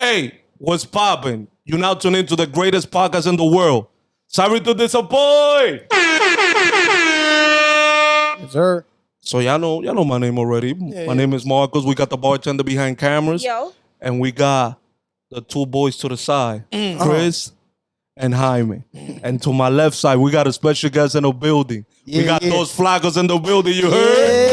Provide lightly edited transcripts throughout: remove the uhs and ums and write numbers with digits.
Hey, what's poppin'? You now tune into the greatest podcast in the world. Sorry to disappoint. Yes, sir. So y'all know my name already. My name is Marcoz. We got the bartender behind cameras. Yo. And we got the two boys to the side, Chris and Jaime. And to my left side, we got a special guest in the building. We got Dosflakos in the building, you heard?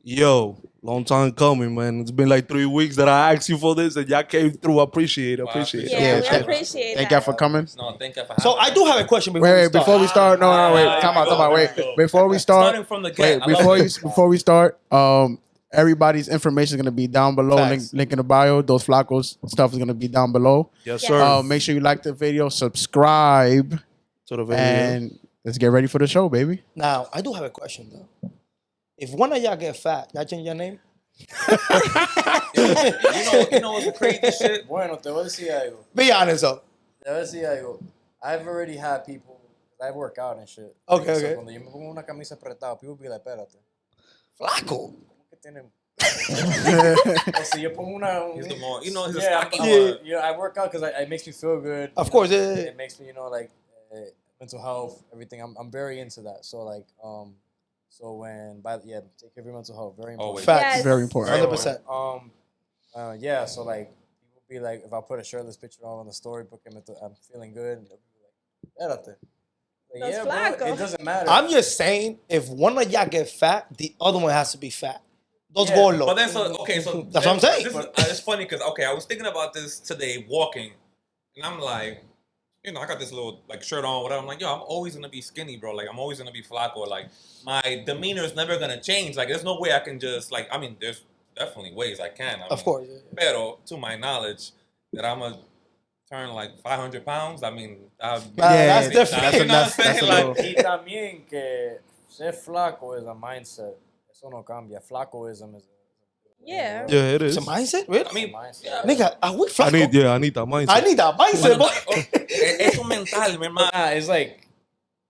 Yo, long time coming, man. It's been like 3 weeks that I asked you for this, and y'all came through. I appreciate it. Yeah, we appreciate Thank that. y'all for coming. No, thank you for So I do have a question before Wait, we start. before we start, no, wait, come on, wait. Before we start, Starting from the get. before we start, everybody's information is gonna be down below. Link in the bio. Dosflakos stuff is gonna be down below. Yes, sir. Make sure you like the video, subscribe, To the video. and let's get ready for the show, baby. Now, I do have a question, though. If one of y'all get fat, y'all change your name? You know what's the crazy shit? Bueno, te voy a decir algo. Be honest, though. Te voy a decir algo. I've already had people, I work out and shit. Okay, So okay. cuando yo me pongo una camisa apretada, people be like, espérate. Flaco. ¿Cómo que tiene? O sea, yo pongo una... He's the more, he's a Yeah, stocky one. I work out because it makes me feel good. Of course, yeah. It makes me, like, mental health, everything. I'm very into that. So, like, take care of your mental health. Very important. Always. Facts. Yes. Very important. 100%. Yeah, so like people be like, if I put a shirtless picture on the story, porque I'm feeling good, and they'll be like, espérate. Like, That's yeah, flaco. bro, it doesn't matter. I'm just saying, if one of y'all get fat, the other one has to be fat. Those Yeah, gordos. But then, so That's what I'm saying. It's funny because I was thinking about this today walking, and I'm like, I got this little like shirt on, whatever. I'm like, yo, I'm always gonna be skinny, bro. Like, I'm always gonna be flaco. Like, my demeanor is never gonna change. Like, there's no way I can just like. I mean, there's definitely ways I can. Of course. Yeah. Pero to my knowledge, that I'm gonna turn like 500 pounds. I mean, that's different. You know what I'm saying? that's a Like, little- Y también que ser flaco is a mindset. Eso no cambia. Flacoism is Yeah. Yeah, it is. It's a mindset, really? I mean, a mindset. yeah. Nigga, are we flaco? I need that mindset. I need that mindset, boy. Eso mental, mi hermano. Nah, it's like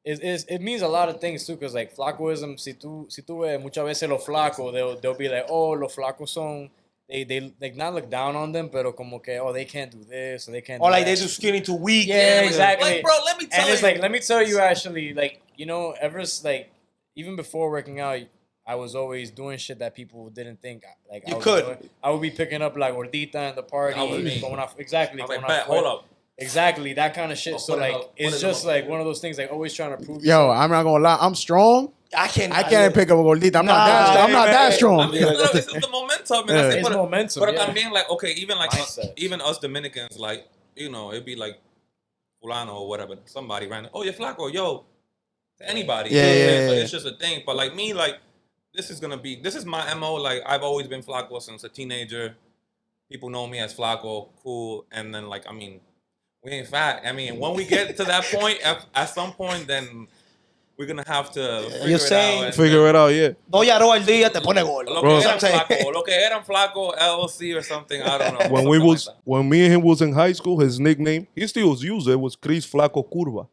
it means a lot of things too, because like flacoism, si tú ves muchas veces los flacos, they'll be like, oh, los flacos son they like not look down on them, pero como que oh, they can't do this or they can't. Or do like that. they too skinny, too weak. Yeah, exactly. Like, bro, let me tell And you. it's like, let me tell you, actually, like, even before working out, I was always doing shit that people didn't think like You I would could. do it. I would be picking up like gordita in the party, That was me. going off exactly. I was like, going off "Bet, hold weight. up. Exactly, that kind of shit. Oh, So put it like, up, put it's it just up. like one of those things, like always trying to prove. Yo, I'm not gonna lie. I'm strong. I can't. I can't pick up a gordita. I'm not that I strong. mean, it's the momentum. And I say, It's but momentum. but yeah. I'm being like, okay, even like Mindset. even us Dominicans, like, it'd be like fulano or whatever. Somebody random. Oh, you're flaco, yo. To anybody. Yeah, You know what I'm yeah, saying? So yeah. it's just a thing. But like me, like, this is my MO. Like, I've always been flaco since a teenager. People know me as flaco, cool. And then like, I mean, we ain't fat. I mean, when we get to that point, at some point, then we're gonna have to You're saying- Figure it out, yeah. No yarro al día te pone gordo. Lo Bro. que eran flaco, lo que eran flaco, LLC or something, I don't know. When me and him was in high school, his nickname, he still used it, was Chris Flaco Curva.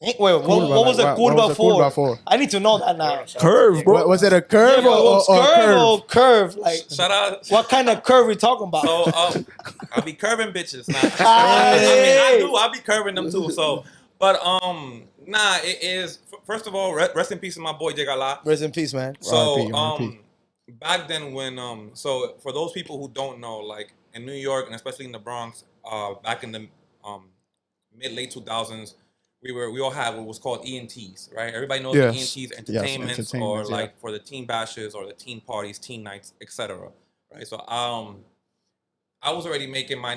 Wait, what was the What curva was the curva for? for? I need to know that now. Curve, bro. Was it a curve Yeah, or curve curve? or curve? Like, Shout out. what kind of curve we talking about? So, I be curving bitches now. I be curving them too. So, but it is. First of all, rest in peace to my boy Jegala. Rest in peace, man. So, R.I.P. back then when so for those people who don't know, like in New York and especially in the Bronx, back in the late 2000s, we all had what was called ENTs, right? Everybody knows Yes. the ENTs, Yes, entertainments, or entertainments, yeah. like for the teen bashes or the teen parties, teen nights, etc. Right? So I was already making my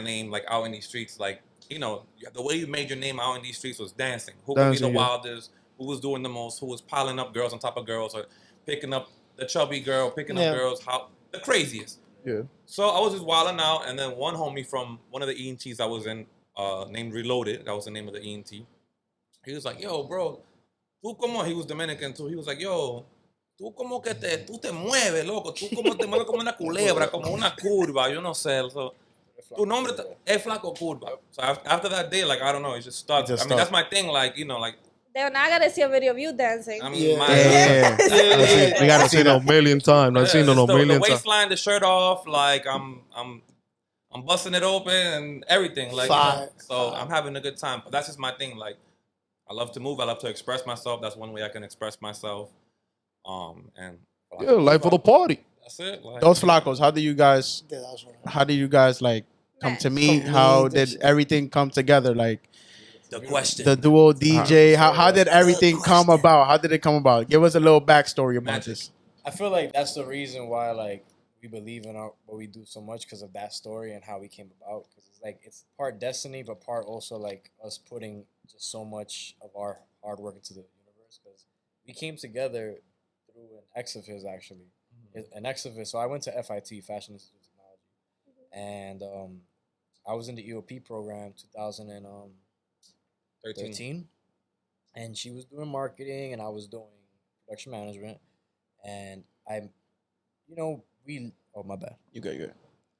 name like out in these streets, like, the way you made your name out in these streets was dancing. Who could be the Dancing, yeah. wildest? Who was doing the most? Who was piling up girls on top of girls, or picking up the chubby girl, picking Yeah. up girls, the craziest. Yeah. So I was just wilding out, and then one homie from one of the ENTs I was in, named Reloaded, that was the name of the ENT. He was like, yo, bro, tú como, he was Dominican too. He was like, yo, tú como que tú te mueves, loco. Tú como te mueves como una culebra, como una curva, yo no sé. So, tu nombre es Flaco Curva. So after that day, like, I don't know, it just stuck. It just I mean, stuck. that's my thing, like, like, Now I gotta see a video of you dancing. I mean, Yeah. We gotta see seen it a that. million times. I've seen it a the million times. waistline, the shirt off, like I'm busting it open and everything. Like, Fire. so I'm having a good time. But that's just my thing. Like, I love to move. I love to express myself. That's one way I can express myself. And Yeah, life of the party. that's it. Like, Dosflakos, how do you guys like come to meet? How did everything come together? Like the question. the duo DJ, how did everything come about? How did it come about? Give us a little backstory about this. I feel like that's the reason why like we believe in what we do so much, because of that story and how we came about. Because it's like it's part destiny, but part also like us putting just so much of our hard work into the universe. Because we came together through an ex of his, actually, an ex of his. So I went to FIT, Fashion Institute of Technology, and I was in the EOP program 2013, and she was doing marketing and I was doing production management, and oh, my bad. You good? Y'all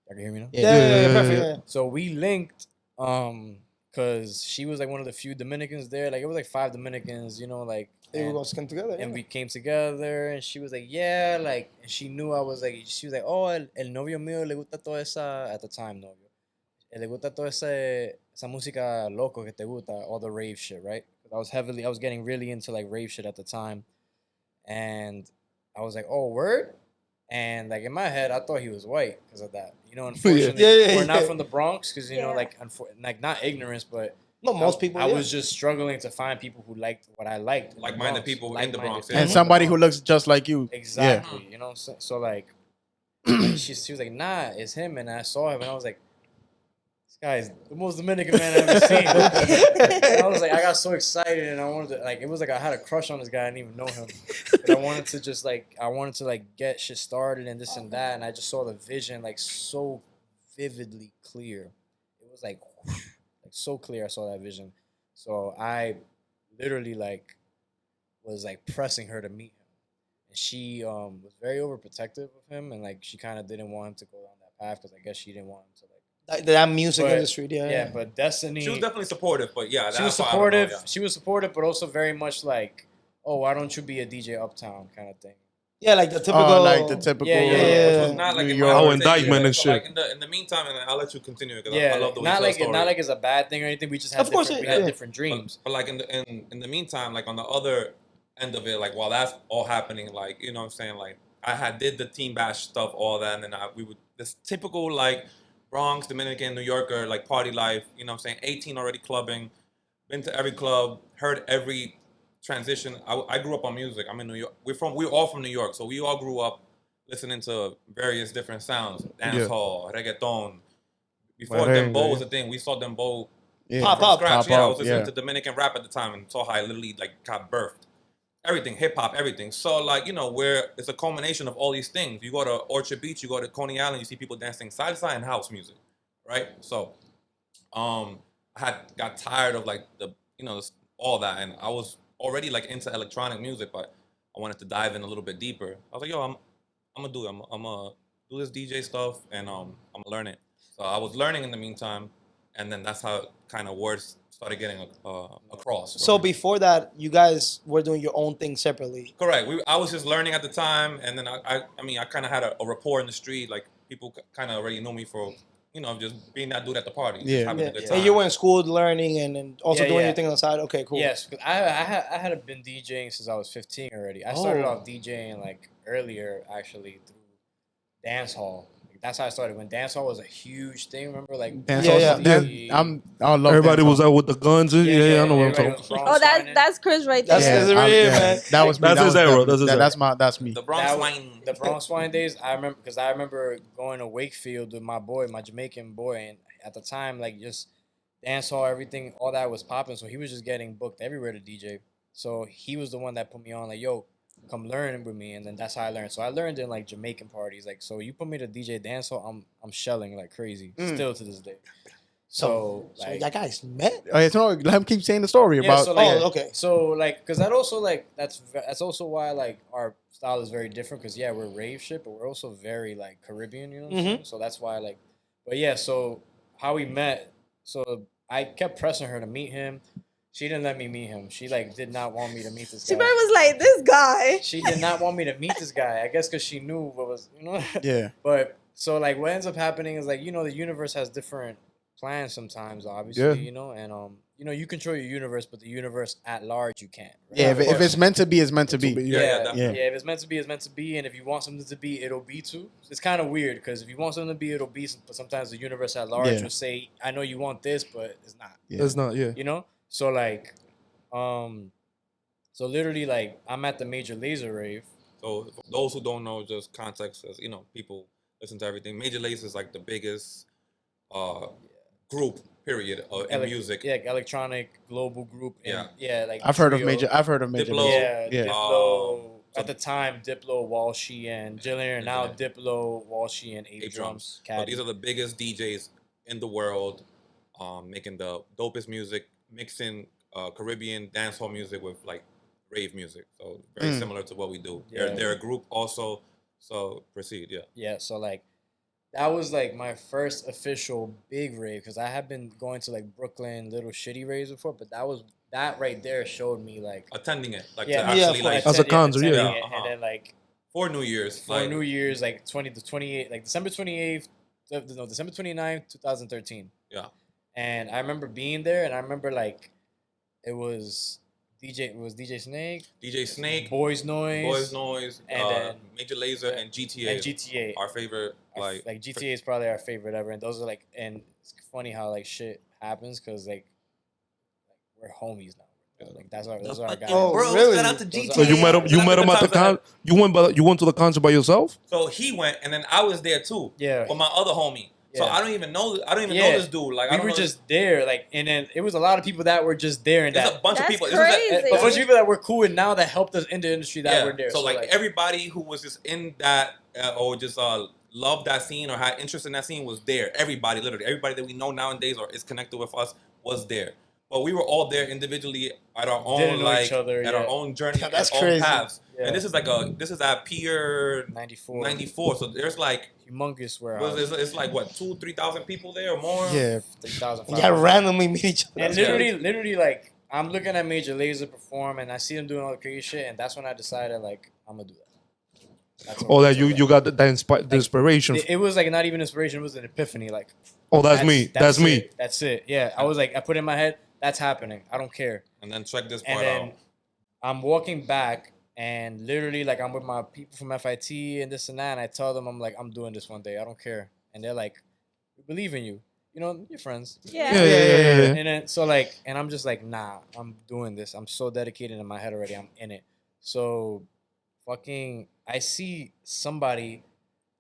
can hear me now? Yeah, perfect. Yeah. So we linked, cause she was like one of the few Dominicans there. Like it was like 5 Dominicans, like. They were going to come together. And we came together, and she was like, yeah, like, and she knew I was like, she was like, oh, el novio mío le gusta toda esa, at the time, novio. Le gusta toda esa música loco que te gusta, all the rave shit, right? I was getting really into like rave shit at the time. And I was like, oh, word? And like in my head, I thought he was white because of that. Unfortunately, we're not from the Bronx because, like not ignorance, but no, most people. I was just struggling to find people who liked what I liked. Like-minded people in the Bronx. And somebody who looks just like you. Exactly. Yeah. So like, she was like, nah, it's him. And I saw him and I was like, this guy is the most Dominican man I've ever seen. And I was like, I got so excited and I wanted to, like, it was like I had a crush on this guy. I didn't even know him. But I wanted to get shit started and this and that. And I just saw the vision like so vividly clear. It was like so clear. I saw that vision. So I literally like was like pressing her to meet him. And she was very overprotective of him, and like she kind of didn't want him to go down that path because I guess she didn't want him to like that music industry. Yeah, but Destiny. She was definitely supportive, but yeah, she was supportive. She was supportive, but also very much like, oh, why don't you be a DJ uptown kind of thing. Yeah, like the typical. Yeah. It was not like indictment and shit. Like in the meantime, and I'll let you continue because I love the way not you like story. not like it's a bad thing or anything. We just had different dreams. But like in the meantime, like on the other end of it, like while that's all happening, like you know what I'm saying, like I did the team bash stuff, all that, and then we would this typical like Bronx, Dominican, New Yorker like party life. You know what I'm saying? 18 already clubbing, been to every club, heard every transition. I grew up on music. I'm in New York. We're all from New York, so we all grew up listening to various different sounds, dancehall, reggaeton. Before Dembow was a thing, we saw Dembow pop up. I was listening to Dominican rap at the time and saw how I literally like got birthed. Everything, hip hop, everything. So like where it's a culmination of all these things. You go to Orchard Beach, you go to Coney Island, you see people dancing salsa and house music, right? So, I got tired of like all that, and I was already like into electronic music, but I wanted to dive in a little bit deeper. I was like, yo, I'm gonna do it. I'm gonna do this DJ stuff, and I'm gonna learn it. So I was learning in the meantime, and then that's how kind of words started getting across. So before that, you guys were doing your own thing separately. Correct. I was just learning at the time, and then I kind of had a rapport in the street. Like people kind of already knew me for just being that dude at the party. Yeah. Having a good time. And you were in school learning and also doing your thing on the side. Okay, cool. Yes, because I had been DJing since I was 15 already. I started off DJing like earlier actually through dance hall. That's how I started. When dancehall was a huge thing, remember? Like I love everybody was out with the guns. I know what I'm talking about. Oh, that's Chris right there. That's man. That was me. That's his era. That's me. The Bronx wine. The Bronx wine days. I remember going to Wakefield with my boy, my Jamaican boy, and at the time, like just dancehall, everything, all that was popping. So he was just getting booked everywhere to DJ. So he was the one that put me on. Like, yo, come learn with me, and then that's how I learned. So I learned in like Jamaican parties. Like, so you put me to DJ dancehall, I'm shelling like crazy still to this day. So like, that guys met. Okay, so let him keep saying the story about. So like, okay. So like, because that also like that's also why like our style is very different. Because we're rave shit, but we're also very like Caribbean. You know what I'm saying? So that's why like, but yeah. So how we met? So I kept pressing her to meet him. She didn't let me meet him. She like did not want me to meet this She guy. probably was like, this guy. She did not want me to meet this guy. I guess because she knew what was, Yeah. But so like what ends up happening is like the universe has different plans sometimes, obviously, and you control your universe, but the universe at large you can't. Right? Yeah, if it's meant to be, it's meant to be. Yeah, yeah. If it's meant to be, it's meant to be, and if you want something to be, it'll be too. It's kind of weird because if you want something to be, it'll be. But sometimes the universe at large will say, "I know you want this, but it's not." Yeah. It's not. Yeah. So like, so literally like I'm at the Major Lazer rave. So for those who don't know, just context, as people listen to everything. Major Lazer is like the biggest group period in music. Yeah, electronic global group. Like I've heard of trio. Major. I've heard of Major. Diplo. Lazer. Yeah, Diplo. At the time, Diplo, Walshy, and Jillian. Now Diplo, Walshy, and Ape Drums. So these are the biggest DJs in the world, making the dopest music, mixing Caribbean dancehall music with like rave music. So very similar to what we do. Yeah. They're a group also. So proceed, Yeah, so like that was like my first official big rave because I had been going to like Brooklyn little shitty raves before, but that right there showed me like attending it, like yeah, to actually like As a concert, attending yeah. it, and then like for New Year's, for New Year's, like December 28th, no, December 29th, 2013. Yeah. And I remember being there, and I remember like it was DJ Snake, Boys Noise, and then Major Lazer and GTA. Our favorite, like GTA is probably our favorite ever, and those are like, and it's funny how like shit happens because like we're homies now. Like those are our guys. Oh, bro, really? shout out to GTA. So you met him. You met him at the con. You went to the concert by yourself. So he went, and then I was there too. Yeah. With my other homie. So Yeah. I don't even know this dude. Like we were just there, like, and then it was a lot of people that were just there, and there's that a bunch of That's people. crazy. a bunch of people that were cool and now that helped us in the industry that were there. So like everybody who was just in that or just loved that scene or had interest in that scene was there. Everybody, literally everybody that we know nowadays or is connected with us was there. But we were all there individually at our own Didn't know each other, at our own journey, That's at our crazy. own paths. Yeah. And this is at Pier 94. So there's like humongous warehouse. it's like what 2,000-3,000 people there or more. Yeah. 3,000. Yeah, randomly meet each other. And literally, like I'm looking at Major Lazer perform, and I see them doing all the crazy shit, and that's when I decided like I'm gonna do that. That's when Oh, I that you got the inspiration. It was like not even inspiration; it was an epiphany. Like, Oh, that's me. That's me. it. That's it. Yeah, I was like, I put in my head, that's happening. I don't care. And then check this And part then out. I'm walking back, and literally, like, I'm with my people from FIT and this and that, and I tell them, I'm like, I'm doing this one day. I don't care. And they're like, we believe in you. You know, your friends. Yeah. Yeah. And then, so, like, and I'm just like, nah, I'm doing this. I'm so dedicated in my head already. I'm in it. So, I see somebody,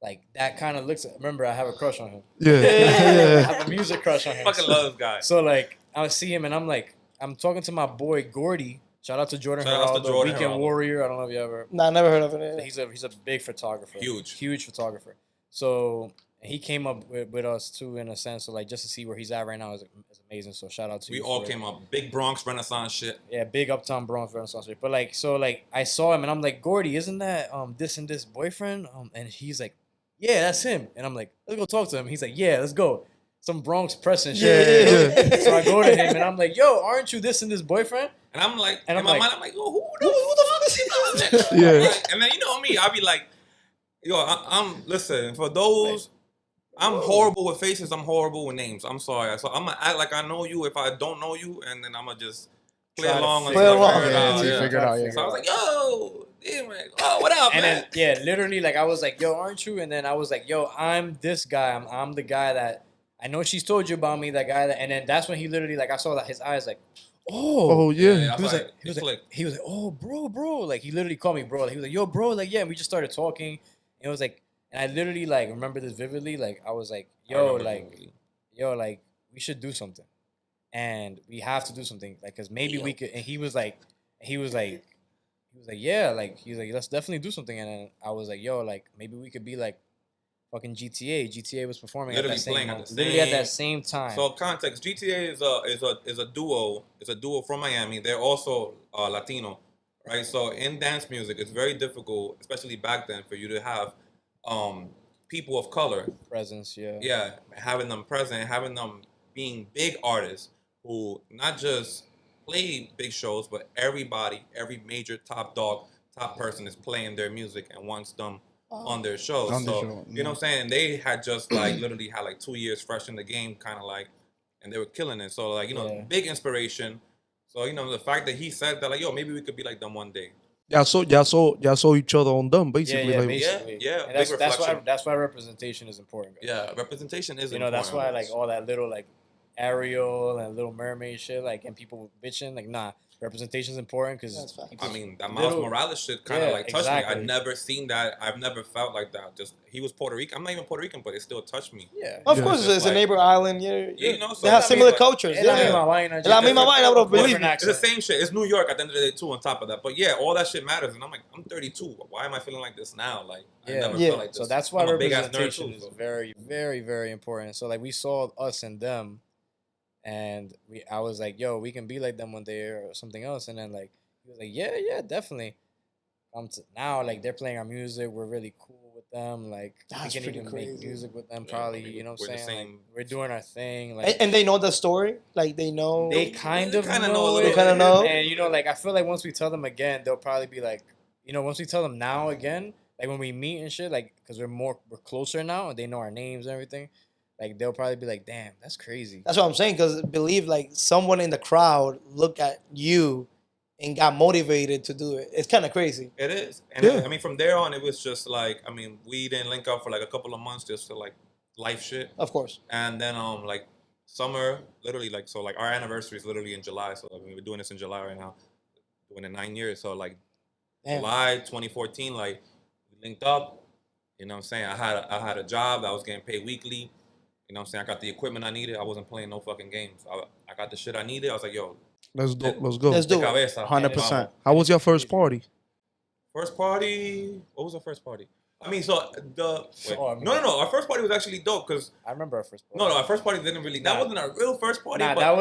like, that kind of looks, remember, I have a crush on him. I Yeah. have a music crush on him. Fucking love this guy. So, like, I see him, and I'm like, I'm talking to my boy, Gordy. Shout out to Jordan Shout out to Geraldo, Jordan Weekend Geraldo. Warrior. I don't know if you ever. Nah, never heard of it. He's a big photographer. Huge photographer. So he came up with us too, in a sense. So like just to see where he's at right now is amazing. So shout out to We you. all for- came up. Big Bronx Renaissance shit. Yeah, big Uptown Bronx Renaissance. But like, so like I saw him and I'm like, Gordy, isn't that this and this boyfriend? And he's like, yeah, that's him. And I'm like, let's go talk to him. He's like, yeah, let's go. Some Bronx press and shit. Yeah. So I go to him and I'm like, yo, aren't you this and this boyfriend? And I'm like, And in I'm my like- mind, I'm like, yo, who the fuck is he? Yeah. And then you know me, I'll be like, yo, I'm listen, for those, I'm horrible with faces, I'm horrible with names. I'm sorry. So I'm gonna act like I know you if I don't know you, and then I'm gonna just play Try to along figure until it I out. figure it Yeah, out. until you Yeah. figure it out, yeah. So I was like, yo, damn it. Oh, what up, And man? then yeah, literally like I was like, yo, aren't you? And then I was like, yo, I'm this guy. I'm the guy that I know she's told you about me, that guy that, and then that's when he literally like I saw that his eyes like, Oh yeah. he was like, it he was like, clicked. he was like, oh, bro, like he literally called me bro. Like, he was like, yo, bro, like yeah. And we just started talking. And it was like, and I literally like remember this vividly. Like I was like, I yo, remember like, vividly. like we should do something, and we have to do something, like because maybe we could. And he was like, yeah, like he was like, let's definitely do something. And then I was like, yo, like maybe we could be like fucking GTA. GTA was performing Literally at that same playing at moment. the Literally at same- that same time. So context, GTA is a duo. It's a duo from Miami. They're also Latino, right? So in dance music, it's very difficult, especially back then, for you to have people of color. presence, yeah. Yeah, having them present, having them being big artists who not just play big shows, but everybody, every major top dog, top person is playing their music and wants them on their shows. On the So show, you know what I'm saying? And they had just like literally had like 2 years fresh in the game, kind of like, and they were killing it. So like, you know, big inspiration. So you know, the fact that he said that like, yo, maybe we could be like them one day. Y'all saw each other on them, basically. Yeah, like, basically. Yeah, And that's why representation is important. Guys. Yeah, representation is You know, important. that's why like all that little like Ariel and Little Mermaid shit, like, and people bitching, like, nah, representation is important because I mean, that Miles Morales shit kind of like touched me. I've never seen that. I've never felt like that. Just he was Puerto Rican. I'm not even Puerto Rican, but it still touched me. Yeah, of course, it's a neighbor island. You know, so they have similar cultures. La misma vaina, bro. Believe me. It's the same shit. It's New York at the end of the day too. On top of that, but yeah, all that shit matters. And I'm like, I'm 32. Why am I feeling like this now? Like, I never felt like this. So that's why I'm a big ass nerd representation too, is very, very, very important. So like we saw us and them. And I was like, yo, we can be like them one day or something else. And then like he was like, yeah, definitely. Now like they're playing our music, we're really cool with them. Like That's we can pretty even crazy. make music with them, probably. You know what I'm saying? Like, we're doing our thing. Like And they know the story. Like they know. they kind of kinda know. They kinda know. And you know, like I feel like once we tell them again, they'll probably be like, you know, once we tell them now again, like when we meet and shit, like because we're closer now and they know our names and everything. Like they'll probably be like, "Damn, that's crazy." That's what I'm saying. Because believe like someone in the crowd looked at you and got motivated to do it. It's kind of crazy. It is. And I mean, from there on, it was just like, I mean, we didn't link up for like a couple of months just to like life shit. Of course. And then like summer, literally like, so like our anniversary is literally in July. So I mean, we're doing this in July right now, doing it 9 years. So like July 2014, like we linked up. You know what I'm saying? I had a job. I was getting paid weekly. You know what I'm saying? I got the equipment I needed. I wasn't playing no fucking games. I got the shit I needed. I was like, yo, let's go. Let's do it. 100%. How was your first party? First party? What was our first party? I mean, so the... Wait, Oh, I mean, no. Our first party was actually dope because... I remember our first party. No, our first party didn't really... That wasn't our real first party. Nah, but that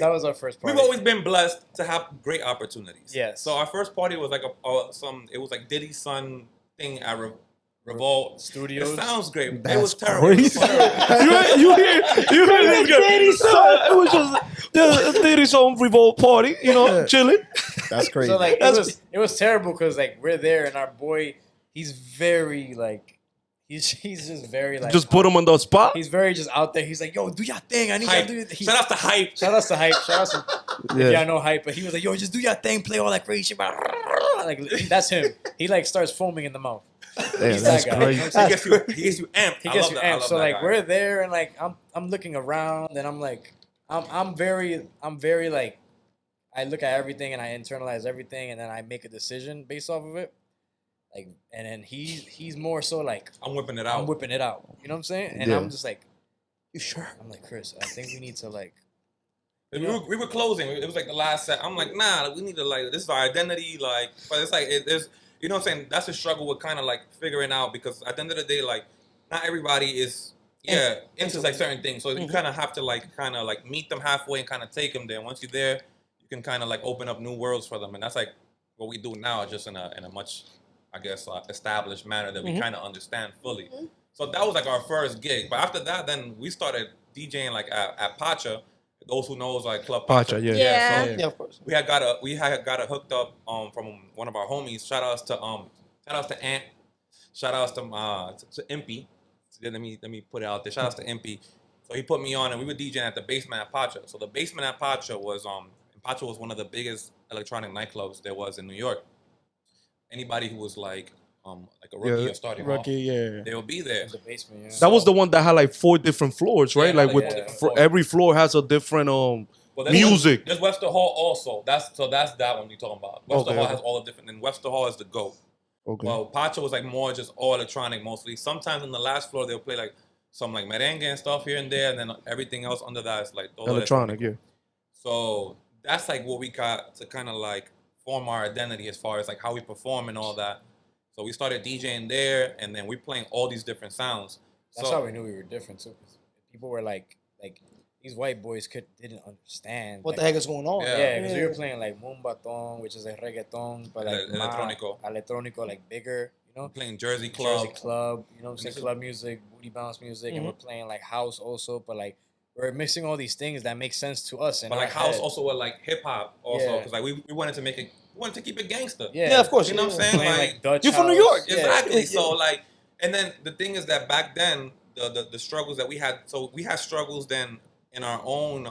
was our first party. We've always been blessed to have great opportunities. Yes. So our first party was like it was like Diddy's son thing at Revolt Studios. It sounds great. That's it was terrible. crazy. you hear this guy? It was just the Diddy's own Revolt party, you know, chilling. That's crazy. So like it was terrible because like we're there and our boy, he's very like he's just very like Just put him on the spot. He's very just out there. He's like, yo, do your thing. I need Hype. you to do it. Shout out to Hype. Shout out to Hype. Shout out to Yeah. if y'all know Hype, but he was like, yo, just do your thing, play all that crazy shit. Like that's him. He like starts foaming in the mouth. Yeah, He's that's that guy. crazy. He gets you amped. He I gets love you that. I amped. love So that like guy. we're there and like I'm looking around and I'm like I'm very like I look at everything and I internalize everything and then I make a decision based off of it. Like and then he's more so like I'm whipping it out. I'm whipping it out. You know what I'm saying? And Yeah. I'm just like, you sure? I'm like, Chris, I think we need to like We were closing. It was like the last set. I'm like, nah, we need to like, this is our identity. Like, but it's like, there's, you know what I'm saying? That's a struggle with kind of like figuring out because at the end of the day, like, not everybody is, into like certain things. So you kind of have to like, kind of like meet them halfway and kind of take them there. Once you're there, you can kind of like open up new worlds for them. And that's like what we do now, just in a much, I guess, established manner that we kind of understand fully. So that was like our first gig. But after that, then we started DJing like at Pacha. Those who knows like Club Pacha, yeah. Yeah. So Yeah, of course. we had got it hooked up from one of our homies. Shout outs to Ant. Shout outs to Impy. Let me put it out there. Shout outs to Impy. So he put me on and we were DJing at the basement at Pacha. So the basement at Pacha was one of the biggest electronic nightclubs there was in New York. Anybody who was like a rookie or starting off, they will be there. the basement. Yeah. That was the one that had like 4 different floors, right? Yeah, like with every floor has a different Well, there's music. There's Webster Hall also. That's that one you're talking about. Webster Okay. Hall has all the different. And Webster Hall is the GOAT. Okay. Well, Pacha was like more just all electronic mostly. Sometimes on the last floor they'll play like some like merengue and stuff here and there, and then everything else under that is like all Electronic, yeah. So that's like what we got to kind of like form our identity as far as like how we perform and all that. So we started DJing there, and then we playing all these different sounds. That's so, how we knew we were different too. 'Cause people were like these white boys didn't understand What the heck is going on? Yeah. because we were playing like mumbatón, which is a reggaeton, but like electrónico, like bigger, you know. playing Jersey Club. Jersey Club, you know what I'm saying? this is- Club music, booty bounce music, and we're playing like house also, but like we're mixing all these things that make sense to us. But like house also with like hip hop also because like we wanted to make it, we wanted to keep it gangster. Yeah, of course. You know what I'm saying? Playing, Like Dutch you're from New house. York. exactly. Yeah. So like, and then the thing is that back then the struggles that we had. So we had struggles then in our own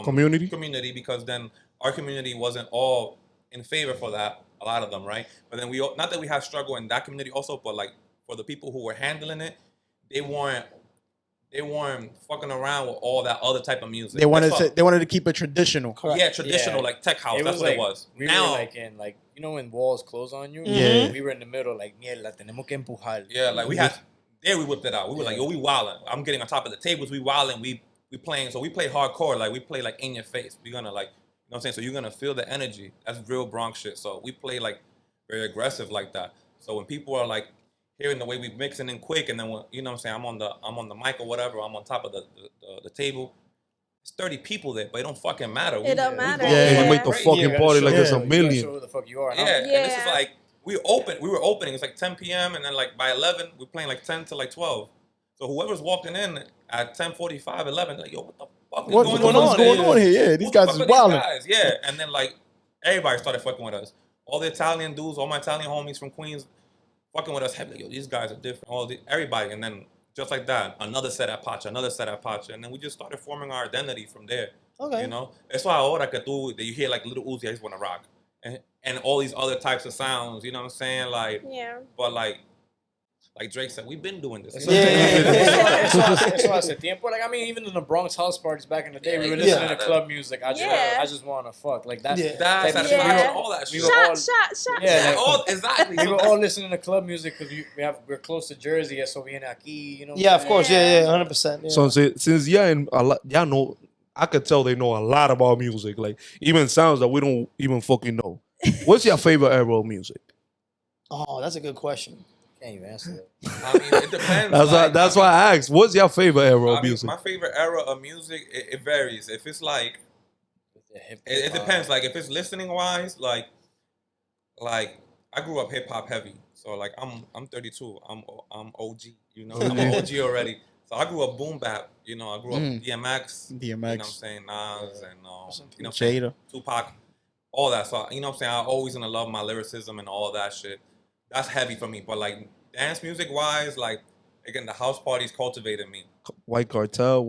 community because then our community wasn't all in favor for that. A lot of them, right? But then we not that we had struggle in that community also, but like for the people who were handling it, they weren't fucking around with all that other type of music. They wanted to keep it traditional. Yeah, traditional Yeah. like tech house. It That's was what like, it was. We Now, were like in like, you know when walls close on you? Yeah. We were in the middle like, mierda, tenemos que empujar. yeah, like we had there we whipped it out. We were like, yo, we wildin'. I'm getting on top of the tables, we wildin', we playing. So we play hardcore, like we play like in your face. We're gonna like, you know what I'm saying? So you're gonna feel the energy. That's real Bronx shit. So we play like very aggressive like that. So when people are like hearing the way we mixing in quick, and then when, you know what I'm saying, I'm on the mic or whatever, I'm on top of the table. It's 30 people there, but it don't fucking matter. It don't matter. Yeah, you make the Yeah. fucking party like it's a You gotta million. show who the fuck you are. Yeah, Huh? and this is Yeah. like we were opening. It's like 10 p.m. and then like by 11 we're playing like 10 to like 12. So whoever's walking in at 10:45, 11, they're like, yo, what the fuck is What's going going on? on here? Yeah, these Who the guys fuck is are these wild. guys? Yeah, and then like everybody started fucking with us. All the Italian dudes, all my Italian homies from Queens, fucking with us. Heavy, like, yo, these guys are different. Everybody, and then just like that, another set at Pacha, and then we just started forming our identity from there. Okay. You know, that's why ahora que tú that you hear like Little Uzi, I just want to rock, and all these other types of sounds. You know what I'm saying? Like, Yeah. but like Drake said, we've been doing this. Eso hace tiempo. Like, I mean, even in the Bronx house parties back in the day, we were listening to club music. I just want to fuck. Like, that's That's type of satisfying, Yeah. all that shit. We were all- Shot. Yeah, like, all exactly. we were all listening to club music because we're close to Jersey, so viene aquí, you know. Yeah, of course. Yeah, 100%. Yeah. So since y'all know, I could tell they know a lot about music, like even sounds that we don't even fucking know. What's your favorite era of music? Oh, that's a good question. Can't even answer that. I mean, it depends. That's why I asked. What's your favorite era of I mean, music? my favorite era of music, it varies. If it's like, it depends. Like if it's listening wise, like I grew up hip hop heavy, so like I'm 32. I'm OG. You know, I'm an OG already. So I grew up boom bap. You know, I grew up DMX. You know what I'm saying? Nas and you know, Jada, Tupac, all that. So you know what I'm saying? I always gonna love my lyricism and all that shit. That's heavy for me. But like dance music wise, like again, the house parties cultivated me. White Cartel,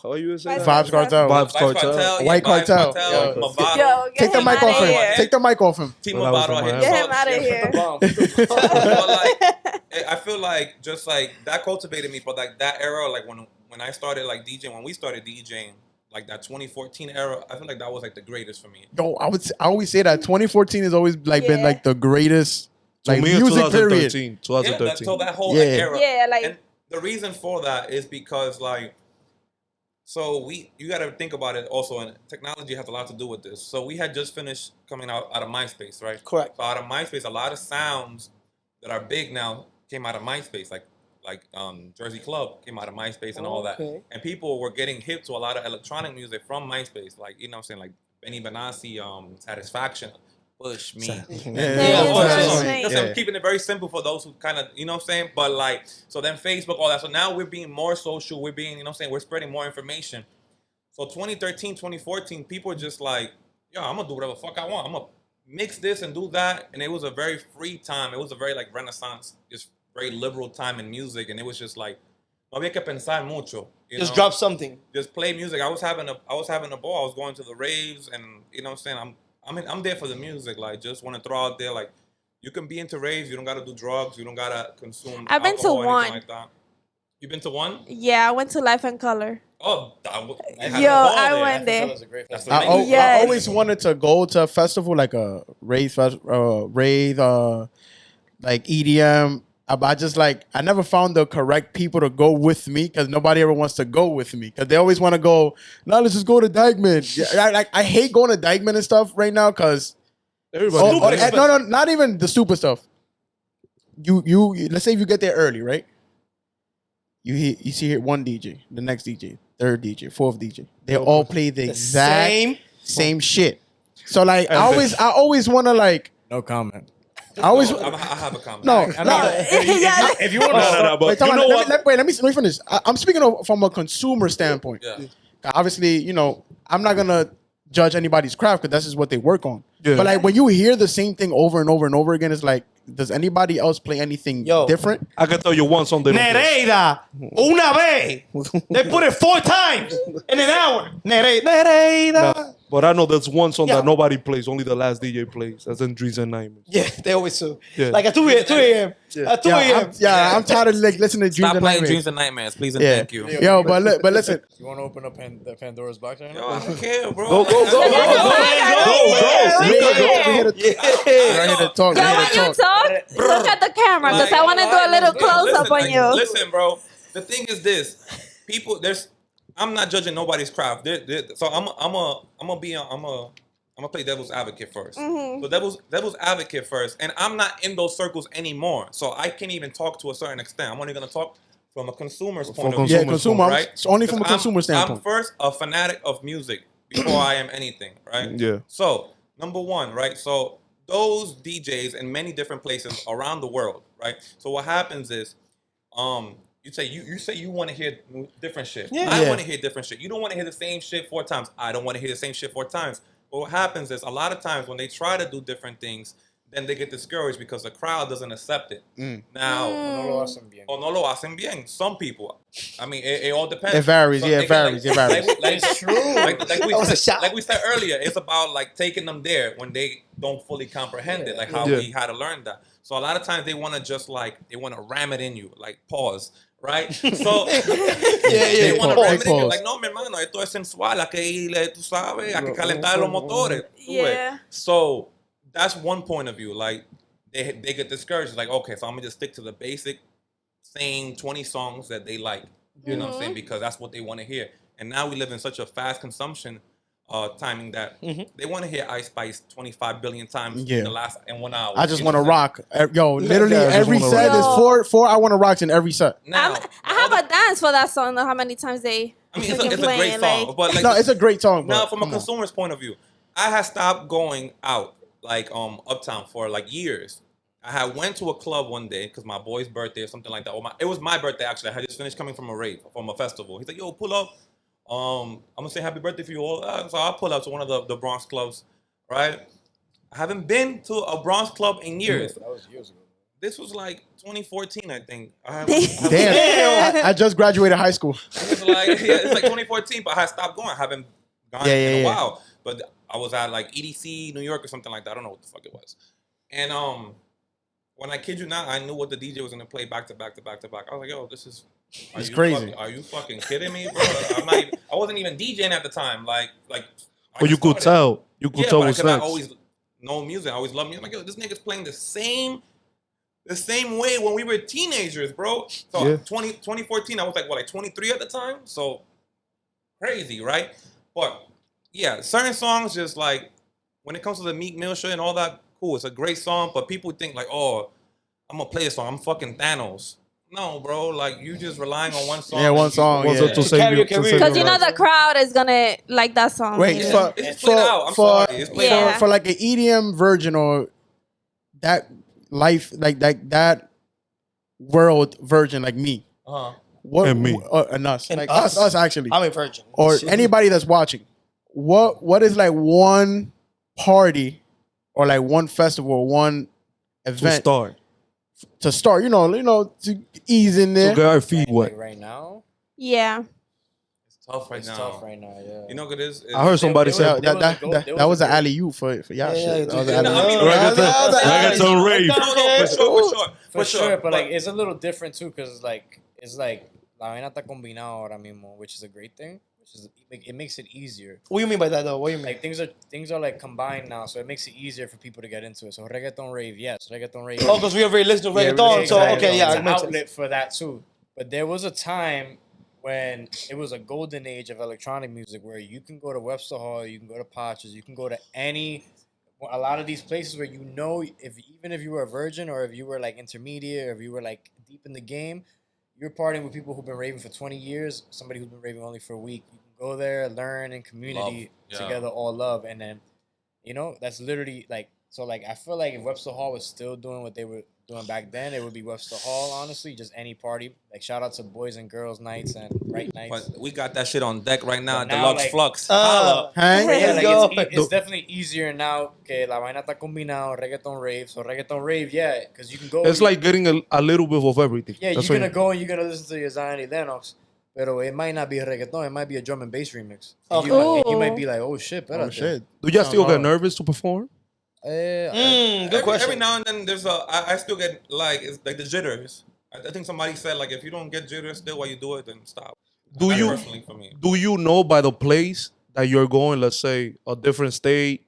how you say that? Vibes Cartel, Vibes Cartel. White Cartel. Mavado. Yo, Take the mic off him. Take the mic off him. Team When I was Mavado. in hit Miami. Get this him all out of shit. here. But like, I feel like just like that cultivated me. But like that era, like when I started like DJing, when we started DJing, like that 2014 era, I feel like that was like the greatest for me. Yo, I always say that 2014 has always like been Yeah. like the greatest like To me, it's music period. 2013. So that whole Yeah. like, era. Yeah, like And the reason for that is because like, so you got to think about it also, and technology has a lot to do with this. So we had just finished coming out of MySpace, right? Correct. So out of MySpace, a lot of sounds that are big now came out of MySpace, like Jersey Club came out of MySpace and all that. Okay. And people were getting hip to a lot of electronic music from MySpace, like, you know what I'm saying, like Benny Benassi, Satisfaction, Push Me. Yeah, Yeah, of course, yeah. yeah. You know, so I'm keeping it very simple for those who kind of, you know what I'm saying? But like, so then Facebook, all that. So now we're being more social. We're being, you know what I'm saying? We're spreading more information. So 2013, 2014, people are just like, yo, I'm going to do whatever the fuck I want. I'm going to mix this and do that. And it was a very free time. It was a very like Renaissance, just very liberal time in music. And it was just like, no había que pensar mucho. Just drop something. Just play music. I was having a ball. I was going to the raves, and you know what I'm saying? I'm there for the music. Like, just want to throw out there, like, you can be into raves. You don't got to do drugs. You don't got to consume I've been to alcohol or anything one. like that. You been to one? yeah, I went to Life and Color. Oh, Yo, I went there. That was a great That's festival. what I Yes. always wanted to go to a festival like a rave, like EDM. I just like I never found the correct people to go with me because nobody ever wants to go with me because they always want to go. No, let's just go to Dykeman. Yeah, I hate going to Dykeman and stuff right now because no, not even the stupid stuff. You let's say if you get there early, right? You see here one DJ, the next DJ, third DJ, fourth DJ. They all play the exact same shit. So like I always want to like No comment. I always I have a comment. no. I mean, Yeah. if you want to No, but Wait, time you out. know Let what? me finish. I'm speaking from a consumer standpoint. Yeah. Obviously, you know, I'm not gonna judge anybody's craft because that's just what they work on. Yeah. But like when you hear the same thing over and over and over again, it's like, does anybody else play anything Yo. different? I can tell you one song they don't play. Nereida, una vez. They put it 4 times in an hour. Nereida. But I know there's one song Yeah. that nobody plays, only the last DJ plays. That's in Dreams and Nightmares. Yeah, they always do. Yeah. Like at 2 a.m. At 2 a.m. I'm tired of like listening to Dreams Stop and playing Nightmares. Dreams and Nightmares, please and Yeah. thank you. Yo, but listen, You want to open up the Pandora's box right Yo, now? I don't care, bro. Go, go, go, go, we're here to talk. Yo, We're here when to you talk. talk, look at the camera because I want to do a little close up on you. Listen, bro. The thing is this: people, I'm not judging nobody's craft. So I'm gonna play devil's advocate first. So devil's advocate first, and I'm not in those circles anymore. So I can't even talk to a certain extent. I'm only gonna talk from a consumer's point of view. Yeah, consumer. Right? It's only from a 'Cause consumer I'm standpoint. first a fanatic of music before I am anything, right? Yeah. So, number one, right? So, those DJs in many different places around the world, right? So, what happens is, you say you want to hear different shit. I want to hear different shit. You don't want to hear the same shit 4 times. I don't want to hear the same shit 4 times. But what happens is, a lot of times when they try to do different things, then they get discouraged because the crowd doesn't accept it. Now, No lo hacen bien. o no lo hacen bien. Some people. I mean, it all depends. It varies. Yeah, they it get, varies. It varies. It's true. Like was a shot. we said earlier, it's about like taking them there when they don't fully comprehend it, like how Yeah. we had to learn that. So a lot of times they want to just like they want to ram it in you, like pause, right? So they want to ram it in you, Pause. like no, mi hermano, esto es sensual, hay que irle, tú sabes, hay que calentar los motores. tú ves. Yeah. So that's one point of view. Like they get discouraged. Like okay, so I'm gonna just stick to the basic, same 20 songs that they like. You know what I'm saying? Because that's what they want to hear. And now we live in such a fast consumption timing that they want to hear Ice Spice 25 billion times in 1 hour. I just You want to know what I'm rock. Yo, literally I just every wanna set rock. is four I want to rocks in every set. saying? Now, I have a dance for that song. Though how many times they? I mean, it's freaking a play great it, song. like- But like, No, it's a great song. now But from a come on. consumer's point of view, I had stopped going out like uptown for like years. I had went to a club one day because my boy's birthday or something like that. It was my birthday actually. I had just finished coming from a rave, from a festival. He's like, "Yo, pull up. I'm gonna say happy birthday for you all." So I pull up to one of the Bronx clubs, right? I haven't been to a Bronx club in years. That was years ago. This was like 2014, I think. Damn, I just graduated high school. It's like 2014, but I had stopped going. I haven't gone in a while. But I was at like EDC, New York or something like that. I don't know what the fuck it was. And when I kid you not, I knew what the DJ was gonna play back to back to back to back. I was like, yo, this is It's crazy. Are you fucking kidding me, bro? I wasn't even DJing at the time. Like I But you just could started. tell. You could Yeah, tell but what's because I next. always know music. I always love music. I'm like, yo, this nigga's playing the same way when we were teenagers, bro. So Yeah. 2014, I was like 23 at the time. So crazy, right? But yeah, certain songs just like when it comes to the Meek Mill shit and all that, cool. It's a great song, but people think like, oh, I'm gonna play a song. I'm fucking Thanos. No, bro. Like you just relying on one song. Yeah, one song. What's Yeah. up to save you? To save Because you your know life. the crowd is gonna like that song. Wait, Yeah. It's played out. I'm sorry. It's played Yeah. out. for like an EDM version or that life, like that world version, like me. Uh-huh. What And me. and us, And like us. us actually, I'm a virgin. or Shit. anybody that's watching. What is like one party or like one festival, one To event start. to start? You know, to ease in there. To get our feet wet. Like right now, Yeah. It's tough right it's now. tough right now. Yeah. You know what it is? I heard somebody There say was a That was an goal- alley oop for y'all. Yeah, Shit. That was yeah, an yeah. alley-oop. No, Reggaeton rave. No, For sure, but like it's a little different too, because it's like la vaina está combinado ahora mismo, which is a great thing. Which is it makes it easier. What do you mean by that though? What do you mean? Like things are like combined now, so it makes it easier for people to get into it. So reggaeton rave, yes, reggaeton rave. Oh, because we already listened to Yeah, reggaeton, so Exactly. okay, yeah, it's it an makes sense. outlet for that too. But there was a time when it was a golden age of electronic music where you can go to Webster Hall, you can go to Pacha's, you can go to a lot of these places where even if you were a virgin or if you were like intermediate or if you were like deep in the game, you're partying with people who've been raving for 20 years, somebody who's been raving only for a week. You can go there, learn in community Love, yeah. together, all love, and then that's literally like So like I feel like if Webster Hall was still doing what they were doing back then, it would be Webster Hall. Honestly, just any party. Like shout out to boys and girls nights and right nights. But we got that shit on deck right now. But now, Deluxe like, Flux. Holla. Hey? But yeah, Let's like go. it's definitely easier now que la vaina está combinado reggaeton rave. So reggaeton rave, yeah, because you can go. It's like getting a little bit of everything. yeah, That's you're what gonna go and you're gonna listen to your Zion y Lennox. Pero it might not be a reggaeton, it might be a drum and bass remix. And you might be like, oh shit, Peralta. Oh shit. Do y'all still no. get nervous to perform? Good question. Every now and then, there's I still get like it's like the jitters. I think somebody said like if you don't get jitters still while you do it, then stop. Do you Personally for me? do you know by the place that you're going? Let's say a different state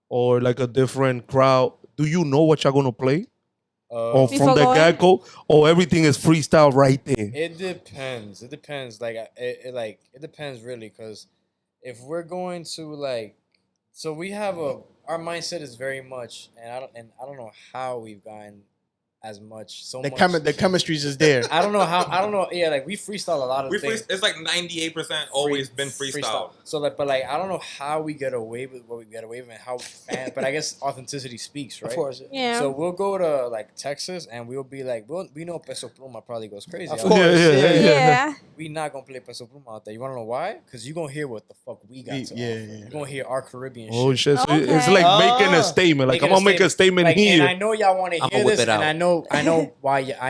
or like a different crowd. Do you know what you're gonna play? Or Before from the going? get-go, or everything is freestyle right there? It depends. It depends. Like it depends really, because if we're going to like, so we have our mindset is very much, and I don't know how we've gotten as much The chemistry's is there. I don't know. Yeah, like we freestyle a lot of things. It's like 98% always been freestyle. So like, but like I don't know how we get away with what we get away with and how fans. But I guess authenticity speaks, right? Of course. Yeah. So we'll go to like Texas and we'll be like, we know Peso Pluma probably goes crazy. Of out course. there. yeah. We not gonna play Peso Pluma out there. You wanna know why? Because you gonna hear what the fuck we got to Yeah, offer. yeah. You're gonna hear our Caribbean Oh shit. shit! So it's Okay. like making a statement. Like Making I'm gonna make a statement Like, here. And I know y'all want to I'ma hear whip this, it and out. I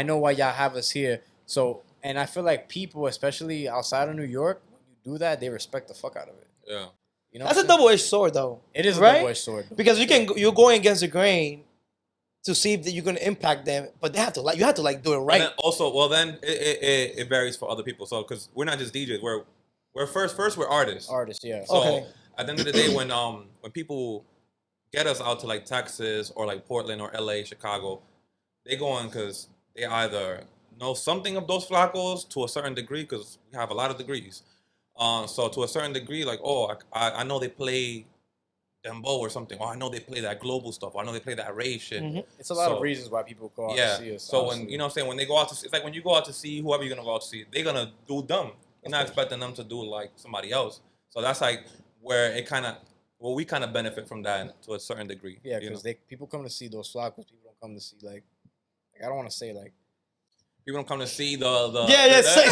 know why y'all have us here. So, and I feel like people, especially outside of New York, when you do that, they respect the fuck out of it. Yeah. You know, That's what a I'm saying? double-edged sword, though. It is a right? double-edged sword. Because you're going against the grain to see if you're going to impact them, but you have to like do it And right. then also, well, then it varies for other people. So because we're not just DJs, we're first we're artists. Artists, yeah. So Okay. at the end of the day, when people get us out to like Texas or like Portland or LA, Chicago, they go on because they either know something of Dosflakos to a certain degree, because we have a lot of degrees. So to a certain degree, like, oh, I know they play Dembo or something. Or I know they play that global stuff. Or I know they play that Ray shit. Mm-hmm. It's a lot of So- reasons why people go out Yeah. to see us. So honestly. when you know what I'm saying, when they go out to see, it's like when you go out to see whoever you're gonna go out to see, they're gonna do them. You're not expecting them to do like somebody else. So that's like where it kind of, well, we kind of benefit from that to a certain degree. Yeah, you know? because people come to see those Flacos. People don't come to see like I don't want to say like People don't come to see the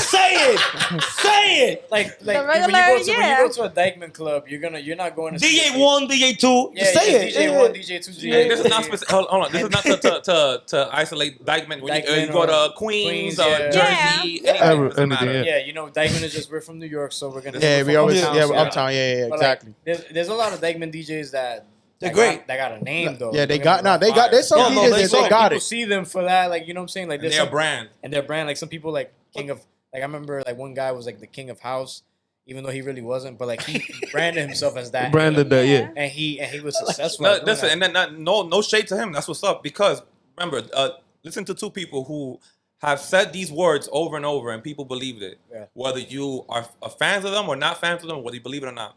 Say it. Say it. like The when regular, you yeah. go to a Dykeman club, you're not going to see DJ 1, DJ 2. Yeah, say it. DJ 1, DJ 2, Hey, DJ this is not specific. Hold on. This is not to isolate Dykeman. When Dykeman you go to or Queens Queens, or yeah. Jersey, Yeah. anything, doesn't Anything, matter. yeah. Yeah, you know, Dykeman is just, we're from New York, so we're gonna. Yeah, we always Uptown, so uptown. Yeah, But, like, exactly. there's a lot of Dykeman DJs that They're great. They got a name though. Yeah, they Don't got get me wrong. they got there's some Yeah, no, DJs they that so they got People it. see them for that, like you know what I'm saying, like And there's their some- brand. and their brand. Like some people like King of, like I remember like one guy was like the King of House, even though he really wasn't, but like he branded himself as that. Branded that, yeah. and he was successful. No, at doing listen, that. and then no shade to him. That's what's up. Because remember, listen to two people who have said these words over and over, and people believed it. Yeah. Whether you are fans of them or not fans of them, whether you believe it or not.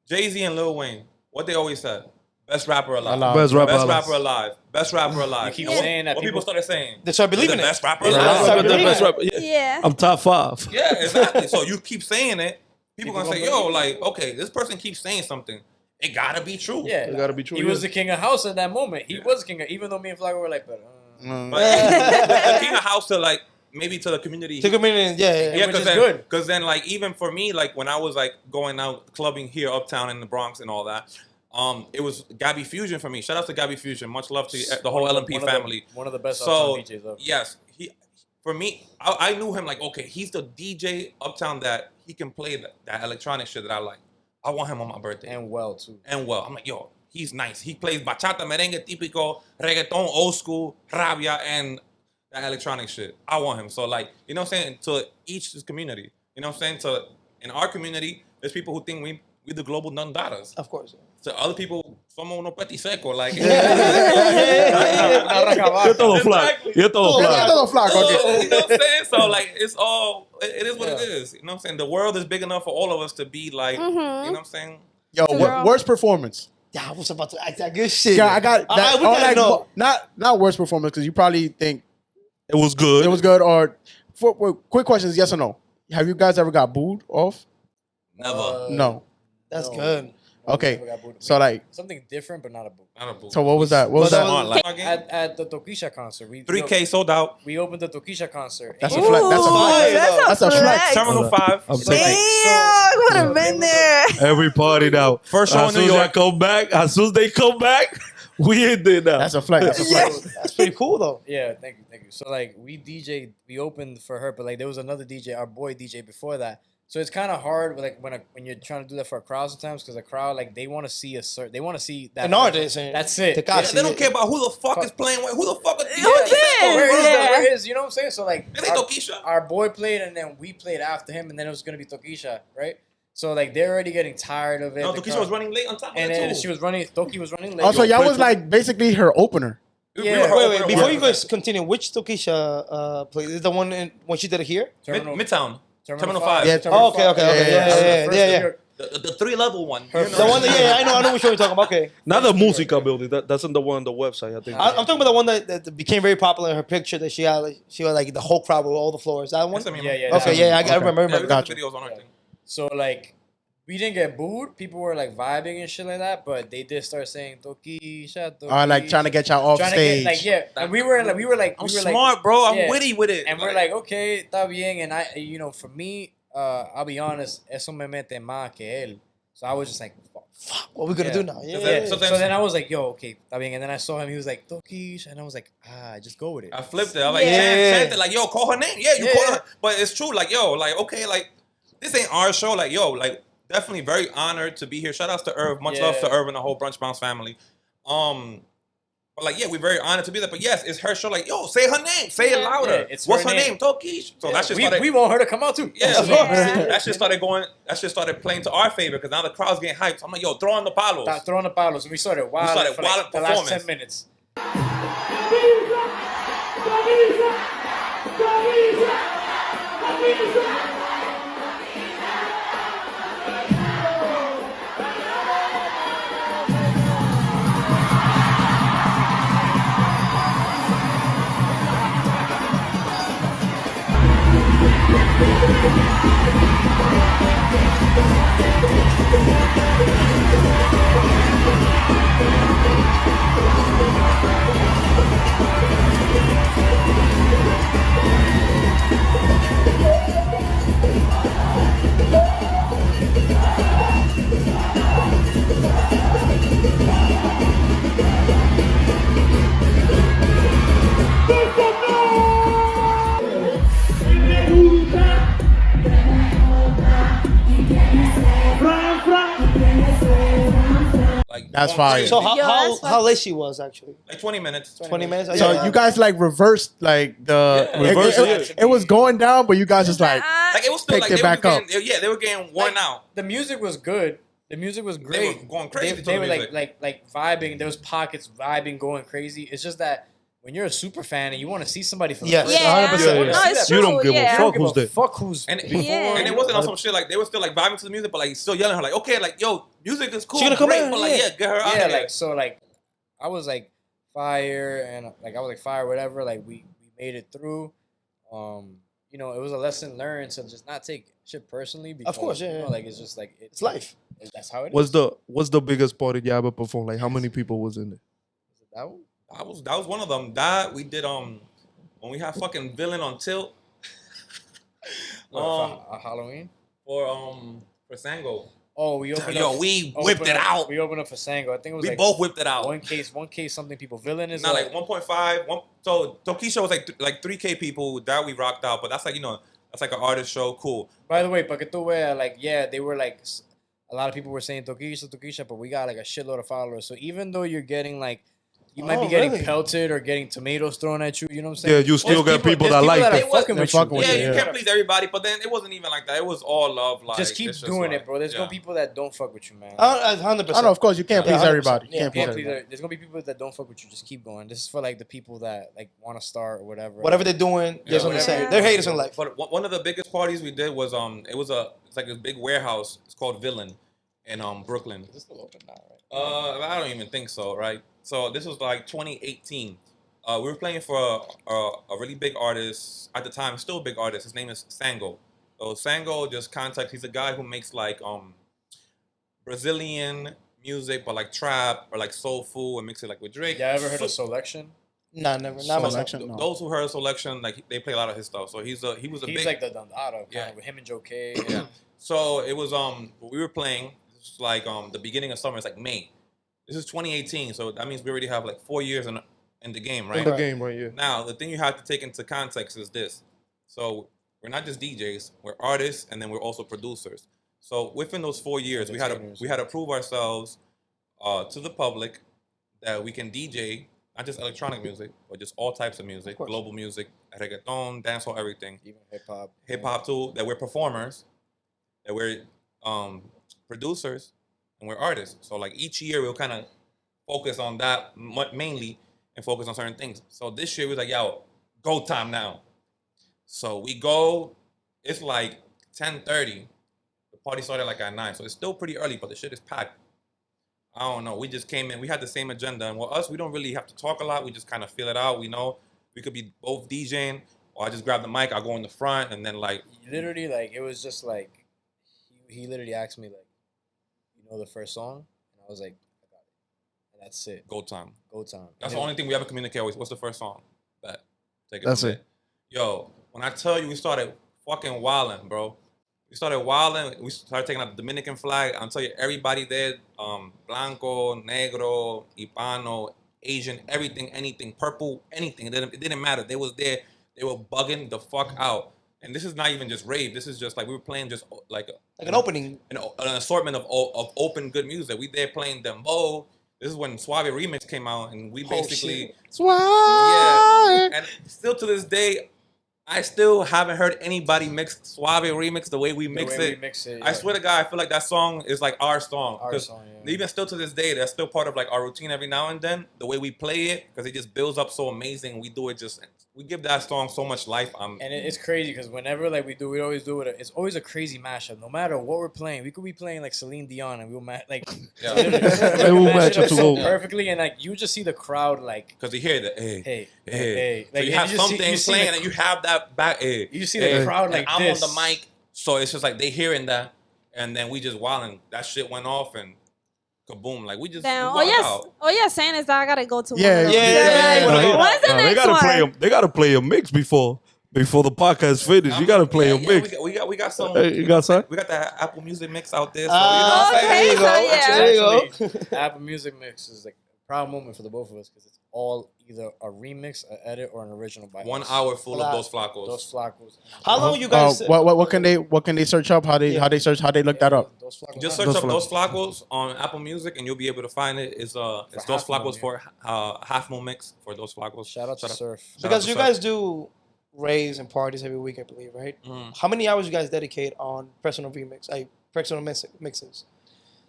Jay-Z and Lil Wayne, what they always said: best rapper alive. Alive. Best rapper Best alive. rapper alive. Best rapper alive. You keep And what- saying that what people people- started saying. They start believing the it. best rapper They alive. start The believing best it. rapper, yeah. Yeah. I'm top 5. Yeah, exactly. So you keep saying it. People People gonna say, gonna "Yo, believe like, okay, this person keeps saying something. It gotta be true." Yeah, It gotta be true, He yeah. was the King of House at that moment. He was King of, even though me and Flacco were like, but. But the King of House to like maybe to the community. Take a minute. Yeah. which because is then, good. Because then, like, even for me, like when I was like going out clubbing here uptown in the Bronx and all that, it was Gabby Fusion for me. Shout out to Gabby Fusion. Much love to the whole LMP family. One of the best So uptown DJs ever. yes, for me, I knew him like, okay, he's the DJ uptown that he can play that electronic shit that I like. I want him on my birthday. And well too. And well, I'm like, yo, he's nice. He plays bachata, merengue, típico, reggaeton, old school, rabia, and that electronic shit. I want him. So like, you know what I'm saying? To each his community. You know what I'm saying? In our community, there's people who think we the global Nundadas. Of course. To other people, somos unos petiseco. Like, You're todo flaco. You're todo Yeah, flaco. todo flaco, okay. So, you know what I'm saying? So like, it's all, it is what it is. You know what I'm saying? The world is big enough for all of us to be like, you know what I'm saying? Yo, Girl. worst performance. Yeah, I was about to act that good shit. Yeah, I got that. we all gotta that know. not worst performance because you probably think It was good. it was good. Or quick questions, yes or no? Have you guys ever got booed off? Never. No. That's No. good. Okay, Never got booed. so like, Something different, but not a boot. Not a boot. so what was that? What was But that that? was- Like, At the Tokisha concert, 3K sold out. We opened the Tokisha concert. That's and- a flex. That's a flex. That's That's a flex. Terminal 5. I'm So, taking like, Damn, I would have been there. every party now. First show as in soon New as I York. come back, as soon as they come back, we in there now. That's a flex. That's a flex. That's pretty cool though. Yeah, thank you. So like we opened for her, but like there was another DJ, our boy DJ before that. So it's kind of hard, like when you're trying to do that for a crowd sometimes, because a crowd like they want to see they want to see that An artist, and That's it. Tekashi. They don't care about who the fuck is playing. Who the fuck is Who did? Where is you know what I'm saying? So like It ain't Tokisha. our boy played and then we played after him, and then it was gonna be Tokisha, right? So like they're already getting tired of it. No, The Tokisha crowd- was running late on top of and it then too. she was running. Toki was running late. Also, y'all Wait, was like basically her opener. Yeah. Wait, before you guys guys continue, which Tokisha played? Is the one when she did it here? Midtown. Terminal 5. Yeah. Oh, okay. Yeah. The 3-level one. You know? The one that, I know which one you're talking about. Okay. Not the Musica building. That's in the one on the website, I think. I'm talking about the one that became very popular in her picture that she had like the whole crowd with all the floors. That one? That's what I mean. Yeah. Okay, yeah, I remember. Yeah, we got Gotcha. the videos on our thing. So like we didn't get booed. People were like vibing and shit like that, but they did start saying Tokisha. Like trying to get y'all off Trying to stage. get, like, yeah. And we were like I'm smart, bro. I'm yeah. witty with it. and we're like, okay, está bien. And I, for me, I'll be honest, eso me mete más que él. So I was just like, fuck. What we gonna Yeah. do now? Yeah. Yeah. So then I was like, yo, okay, está bien. And then I saw him. He was like, Tokisha. And I was like, just go with it. I flipped it. I was like, Yeah. chant it. Like, yo, call her name. Yeah, you Yeah, call yeah. her. But it's true. Like, yo, like, okay, like, this ain't our show. Like, yo, like, definitely very honored to be here. Shout outs to Irv. Much love to Irv and the whole Brunch Bounce family. But like, yeah, we're very honored to be there. But yes, it's her show. Like, yo, say her name. Say it louder. Yeah, it's What's her her name? name. Tokish. So that shit started. we want her to come out too. Yeah, Of course. that shit started going. That shit started playing to our favor because now the crowd's getting hyped. So I'm like, yo, throw on the palos. Start throwing the palos. And we started wild started for wild like the last performance. 10 minutes. Like, That's going fire. crazy. So Yo, that's how late she was actually? like 20 minutes. 20 minutes. Oh, So yeah. you guys like reversed like the Yeah. Reverse it was going down, but you guys just like Like it was still Picked like it back were up. getting, yeah, they were getting worn out. The music was good. The music was great. were going crazy to They the were music. like vibing. There was pockets vibing, going crazy. It's just that when you're a super fan and you want to see somebody for the Yes. first Yeah, 100%. no, Yeah. it's You true. don't give a yeah. I don't fuck give who's a there. fuck who's And, Yeah. and it wasn't on some shit like they were still like vibing to the music, but like still yelling at her like, okay, like yo, music is cool, She gonna come great, in, but like yeah. yeah, get her out yeah, of here. like so like I was like fire and like I was like fire whatever. Like we made it through. You know, it was a lesson learned to just not take shit personally. Because, course, yeah, You know, yeah. like it's just like It's life. That's how it is. What's the biggest party you ever performed? Like, how many people was in there? That one? that was one of them. That we did when we had fucking Villain on tilt. What, for Halloween. For Sango. Oh, we opened Yo, up. we opened whipped it up- out. We opened up for Sango. I think it was We like both whipped it out. one case something people. Villain is Not like 1.5. So Tokisha was like 3K people that we rocked out, but that's like, you know, that's like an artist show. Cool. By the way, pa que tú veas, like, yeah, they were like, a lot of people were saying Tokisha, but we got like a shitload of followers. So even though you're getting like, you might be getting really? pelted or getting tomatoes thrown at you, you know what I'm saying? Yeah, you still There's got people there's that like are that. fucking They're with fucking you. with Yeah, you, you yeah. can't please everybody, but then it wasn't even like that. It was all love. Like Just keep it's doing like, it, bro. There's yeah. gonna be people that don't fuck with you, man. 100%. I know, of course, you can't Yeah, please 100%. everybody. Yeah, Can't please Can't please everybody. there's gonna be people that don't fuck with you. Just keep going. This is for like the people that like want to start or whatever. Whatever they're doing, Yeah, just on the whatever. same. They're haters in life. But one of the biggest parties we did was it's like a big warehouse. It's called Villain in Brooklyn. Is this still open now, right? I don't even think so, right? So this was like 2018. We were playing for a really big artist at the time, still a big artist. His name is Sango. So Sango, just context, he's a guy who makes like Brazilian music, but like trap or like soulful and mix it like with Drake. Yeah, ever heard of Selection? Nah, never. Not So, myself. Selection, no. Those who heard Selection, like they play a lot of his stuff. So he was a He's big like the Dondado, Yeah. with him and Joe K. yeah. So it was what we were playing. This was like the beginning of summer. It's like May. This is 2018, so that means we already have like 4 years in the game, right? In the game, right? Yeah. Now the thing you have to take into context is this. So we're not just DJs, we're artists, and then we're also producers. So within those 4 years, we had to prove ourselves to the public that we can DJ not just electronic music, but just all types of music, global music, reggaeton, dancehall, everything, Even hip hop too. That we're performers, that we're producers, and we're artists. So like each year we'll kind of focus on that mainly and focus on certain things. So this year we was like, yo, go time now. So we go. It's like 10:30. The party started like at 9, so it's still pretty early, but the shit is packed. I don't know. We just came in. We had the same agenda, and with us, we don't really have to talk a lot. We just kind of feel it out. We know we could be both DJing, or I just grab the mic. I go in the front, and then like literally, like it was just like he literally asked me like, you know the first song, and I was like, I got it, and that's it. go time. Go time. That's the only thing we ever communicate always. What's the first song? Bet. Take it. That's from it. there. Yo, when I tell you, we started fucking wilding, bro. We started wilding. We started taking out the Dominican flag. I'll tell you, everybody there, blanco, negro, Hispano, Asian, everything, anything, purple, anything. It didn't matter. They was there. They were bugging the fuck out. And this is not even just rave. This is just like we were playing just like Like an opening. an assortment of open good music. We there playing dembow. This is when Suave Remix came out, and we basically yeah. And still to this day, I still haven't heard anybody mix Suave Remix the way we mix it. I swear to God, I feel like that song is like our song. Our song, yeah. Even still to this day, that's still part of like our routine every now and then. The way we play it, because it just builds up so amazing. We do it just, we give that song so much life. And it's crazy because whenever like we always do it. It's always a crazy mashup. No matter what we're playing, we could be playing like Celine Dion and we'll like Yeah. We'll match it it up to so go. perfectly, and like you just see the crowd like, Because you hear the hey. So Like you and have just something you see playing, the- and you have that back. You just see the crowd like and I'm this. on the mic, so it's just like they hearing that, and then we just wilding. That shit went off and kaboom! Like we just Damn. wild Oh, out. all you're saying is that I gotta go to Yeah, one. yeah. What's the They next gotta one? play they gotta play a mix before the podcast finished. You gotta play a mix. We got some. Hey, you got some? We got that Apple Music mix out there. So, you know what I'm Okay, saying? so yeah. There you go. Actually, Apple Music mix is like a proud moment for the both of us because it's all either a remix, an edit, or an original by 1 us. hour full of those Those flacos. Flacos. How long you guys? What can they search up? How they look that up? Those Flacos. Just Nice. search up Those Flacos on Apple Music and you'll be able to find it. It's Those Half Moon, Flacos yeah. for Half Moon Mix for Those Flacos. Shout out to Surf. Shout out Because to you Surf. guys do raves and parties every week, I believe, right? Mhm. How many hours you guys dedicate on personal remix, like personal mixes?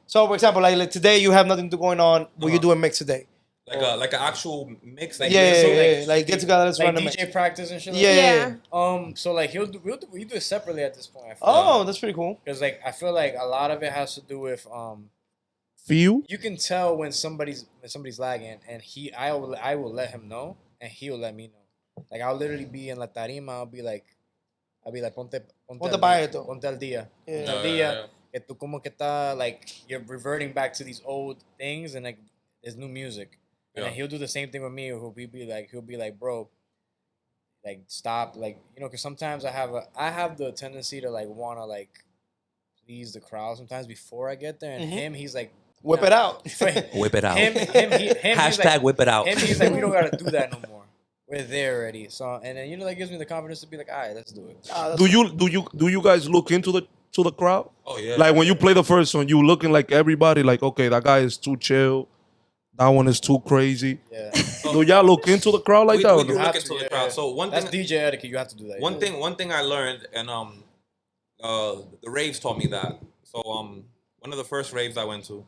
So, for example, like today you have nothing going on, will you do a mix today? Like an actual mix. Like Yeah, like get together, let's Like run a mix. DJ practice and shit. Like Yeah. that? So like we do it separately at this point. Oh, that's pretty cool. Because like I feel like a lot of it has to do with Feel? you can tell when somebody's lagging, and I will let him know, and he will let me know. Like I'll literally be in la tarima, I'll be like ponte para esto. ponte al día, Yeah. ponte al día, que tú como que está like you're reverting back to these old things, and like there's new music, and then Yeah. he'll do the same thing with me. He'll be like, bro, like stop, like because sometimes I have the tendency to like wanna like please the crowd sometimes before I get there, and him he's like. Whip it out. Whip it out. Him, he's like, whip it out. he's like, we don't gotta do that no more. We're there already. So, and then that gives me the confidence to be like, all right, let's do it. Do you guys look into the crowd? Oh yeah. Like when you play the first song, you looking like everybody, like, okay, that guy is too chill, that one is too crazy. Yeah, Do y'all look into the crowd like we that? do or no? look have into to, the yeah, crowd. yeah. So one that's thing DJ etiquette. You have to do that. one thing I learned, and the raves taught me that. So one of the first raves I went to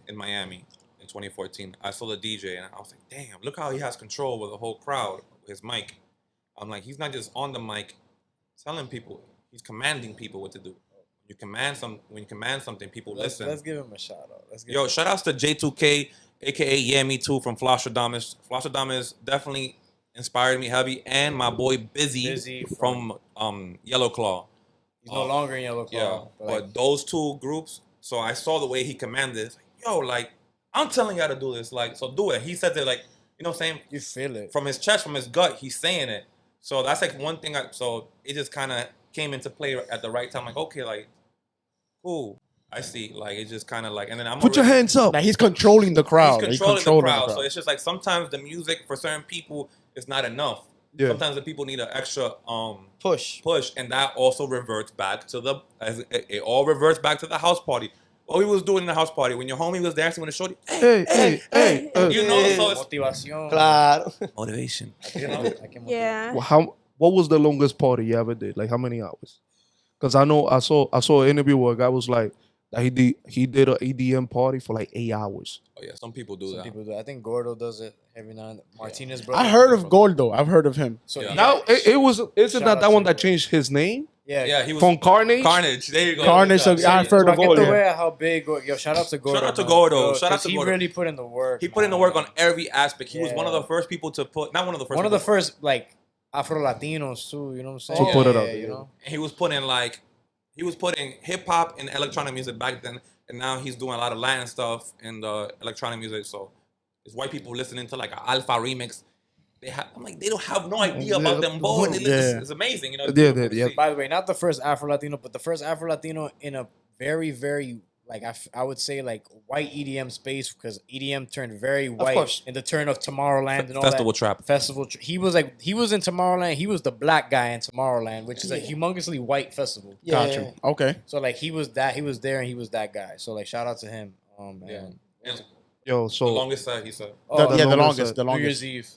in Miami in 2014, I saw the DJ and I was like, damn, look how he has control over the whole crowd with his mic. I'm like, he's not just on the mic telling people, he's commanding people what to do. When you command something, people listen. Let's give him a shout out. Yo, shout outs to J2K, aka Yeah Me Too from Flosstradamus. Flosstradamus definitely inspired me heavy, and my boy Busy from Yellow Claw. He's no longer in Yellow Claw. Yeah, but those two groups So I saw the way he commanded. It's like, yo, like, I'm telling you how to do this. Like, so do it. He said it like, you know what I'm saying? You feel it. From his chest, from his gut, he's saying it. So that's like one thing. So it just kind of came into play at the right time. Like, okay, like, cool. I see. Like, it just kind of like, and then I'm Put your hands up. Like he's controlling the crowd. He's controlling the crowd. So it's just like sometimes the music for certain people is not enough. Yeah. Sometimes the people need an extra Push. and that also reverts back to it all reverts back to the house party. What we was doing in the house party when your homie was dancing with the shorty, Hey. you know, so it's Motivación. Claro. motivation. You know? Yeah. Well, what was the longest party you ever did? Like how many hours? Because I know I saw an interview where a guy was like that he did an EDM party for like 8 hours. Oh yeah, some people do Some that. people do. I think Gordo does it every now and then. Martinez, bro. I heard of Gordo. I've heard of him. So Yeah. Now it was isn't Shout that out that to one that Gordo. changed his name Yeah, he was from Carnage? Carnage. There you go. Carnage, so Yeah. I've heard of Get Gordo. the way how big. Yo, shout out to Gordo. Shout out to man. Gordo. Yo, Shout out 'cause to he Gordo. really put in the work. He put in the work on every aspect. He was one of Yeah. the first people to put, not one of the first. One of the people, first like Afro Latinos too. You know what I'm saying? To put it up, You yeah. know. He was putting hip hop and electronic music back then, and now he's doing a lot of Latin stuff and electronic music. So it's white people listening to like an Alpha remix. I'm like, they don't have no idea about them both. And it's amazing, you know. It's beautiful to see. By the way, not the first Afro Latino, but the first Afro Latino in a very, very like I would say like white EDM space because EDM turned very white course. in the turn of Tomorrowland and all Festival that. trap. He was in Tomorrowland. He was the black guy in Tomorrowland, which is a humongously white festival. Yeah. Gotcha. Okay. So like he was there and he was that guy. So like shout out to him. Man. And Yo, the so longest set, he said. The longest. New Year's Eve.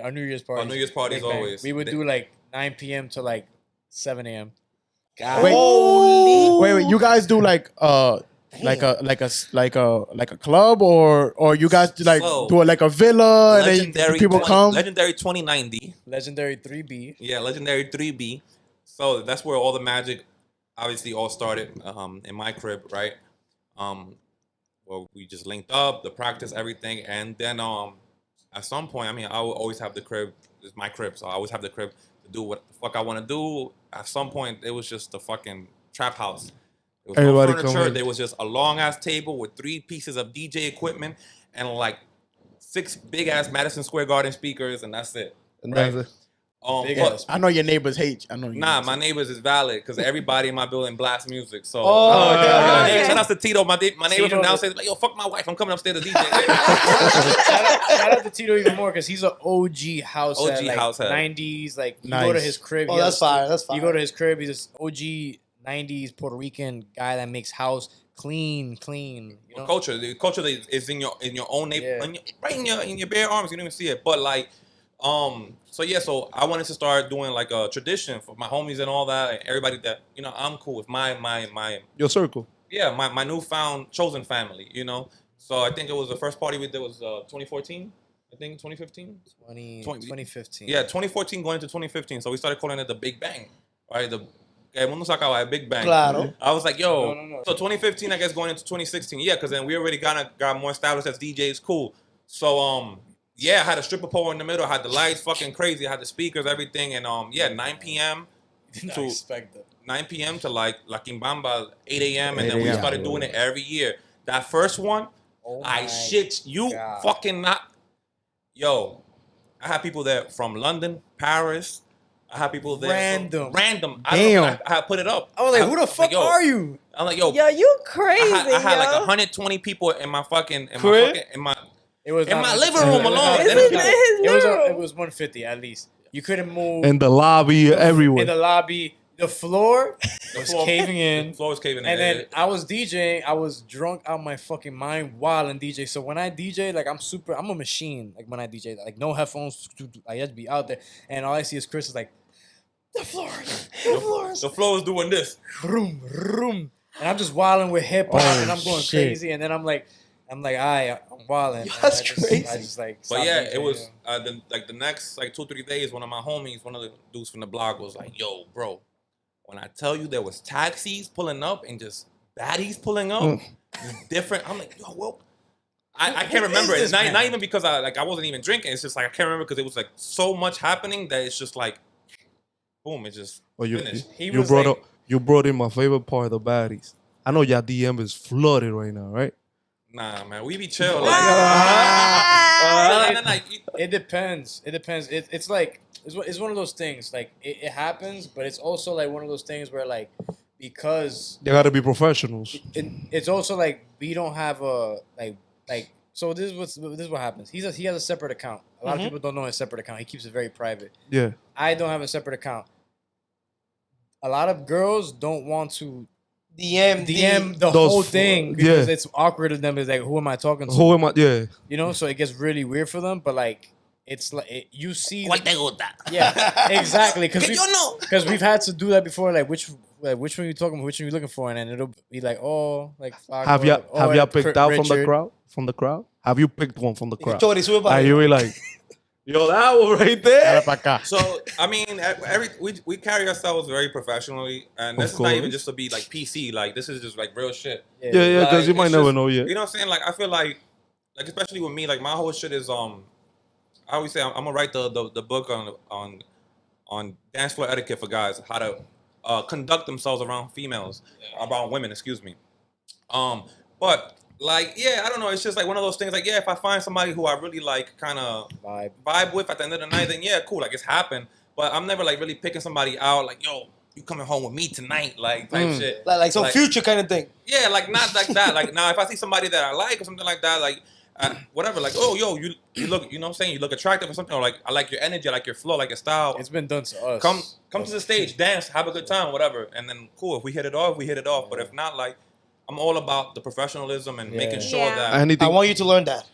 Our New Year's party. New Year's parties Bang, bang. always. We would do like 9 p.m. to like 7 a.m. Wait. You guys do like a club or you guys do like So, do like a villa and then people come. Legendary 2090. Legendary 3B. Yeah, Legendary 3B. So that's where all the magic obviously all started in my crib, right? Well, we just linked up, the practice, everything. And then at some point, I mean, I will always have the crib. It's my crib, so I always have the crib to do what the fuck I want to do. At some point, it was just the fucking trap house. There was Everybody no come furniture. in. There was just a long-ass table with 3 pieces of DJ equipment and like 6 big-ass Madison Square Garden speakers, and that's it. and Right? that's it. Big but- ass. I know your neighbors hate. I know. Nah, my neighbors is valid because everybody in my building blasts music. So, okay. shout out to Tito, my neighbor Tito from downstairs. Like, yo, fuck my wife, I'm coming upstairs to DJ. Shout out to Tito even more because he's an OG house OG head, like house head. 90s. Like you Nice. go to his crib. Oh, he that's has- fire. That's fire. You go to his crib. He's this OG 90s Puerto Rican guy that makes house clean. You know? Culture, the culture is in your own neighborhood, Yeah. right in your bare arms. You don't even see it, but like, so I wanted to start doing like a tradition for my homies and all that, and everybody that I'm cool with my Your circle. yeah, my newfound chosen family, So I think it was the first party we did was 2014. I think 2015. 2015. Yeah, 2014 going into 2015. So we started calling it the Big Bang, right? El mundo se acaba, Big Bang. Claro. I was like, yo. No. So 2015, I guess going into 2016, yeah, because then we already got more established as DJs, cool. So yeah, I had a stripper pole in the middle, I had the lights, fucking crazy, I had the speakers, everything, and 9 p.m. Did not to expect that. 9 p.m. to like La Quimbamba 8 a.m. and 8 then we a.m. started doing it every year. That first one, Oh I my shit you God. fucking not. Yo, I had people there from London, Paris. I had people there. Random. Random. Damn. I had put it up. I was like, who the fuck yo, are you? I'm like, yo, Yo, you crazy, I had like yo. 120 people in my fucking, Crib? in my It was In not my 150. living room alone. Is it in his living room? It was 150 at least. You couldn't move In the lobby, everywhere. in the lobby. The floor was floor- caving the in. floor was caving in. And then I was DJing. I was drunk out my fucking mind while in DJ. So when I DJ, like I'm a machine. Like when I DJ, like no headphones. I just be out there, and all I see is Chris is like, the floors. The floor was doing this. Vroom, vroom. And I'm just wilding with hip hop, and I'm going shit. crazy. And then I'm like, I'm wilding. Yo, And that's I just, crazy. I just like. But stopped yeah, DJing, it was yeah. the next like 2-3 days. One of my homies, one of the dudes from the blog, was like, "Yo, bro, when I tell you there was taxis pulling up and just baddies pulling up, it's different." I'm like, "Yo, well, I can't remember it. this Not man? even because I wasn't even drinking. It's just like I can't remember because it was like so much happening that it's just like, boom, it just Oh, you finished. He you was brought like- up you brought in my favorite part of the baddies. I know y'all DM is flooded right now, right? Nah, man, we be chill. Like, It depends. It depends. It's like it's one of those things. Like it happens, but it's also like one of those things where like because They gotta be professionals. it's also like we don't have a like. So this is what happens. He has a separate account. A lot of people don't know his separate account. He keeps it very private. Yeah. I don't have a separate account. A lot of girls don't want to DM the Those whole thing because yeah. it's awkward to them. It's like, who am I talking to? Who am I? Yeah. You know, so it gets really weird for them. But like, it's like you see. ¿Cuál te gusta? Yeah, exactly. Que yo no. Because we've had to do that before. Like which one you talking about? Which one you looking for? And then it'll be like, oh, like Have y'all picked out from the Richard. crowd? From the crowd? Have you picked one from the crowd? Chori, sube para Are arriba. you be like, yo, that one right there? Dale pa' acá. So I mean, we carry ourselves very professionally, and this is not even just to be like PC. Like this is just like real shit. Yeah, because Like, you might it's never just- know yet. You know what I'm saying? Like I feel like especially with me, like my whole shit is I always say I'm gonna write the book on dance floor etiquette for guys, how to conduct themselves around females, around women, excuse me. But like, yeah, I don't know. It's just like one of those things. Like, yeah, if I find somebody who I really like, kind of vibe with at the end of the night, then yeah, cool. Like it's happened. But I'm never like really picking somebody out. Like, yo, you coming home with me tonight? Like type shit. Like some future kind of thing. Yeah, like not like that. Like now, if I see somebody that I like or something like that, like whatever, like oh yo, you look, you know what I'm saying? You look attractive or something, or like I like your energy, I like your flow, like your style. It's been done to us. Come to the stage, dance, have a good time, whatever, and then cool. If we hit it off, we hit it off. But if not, like I'm all about the professionalism and making sure that Anything? I want you to learn that.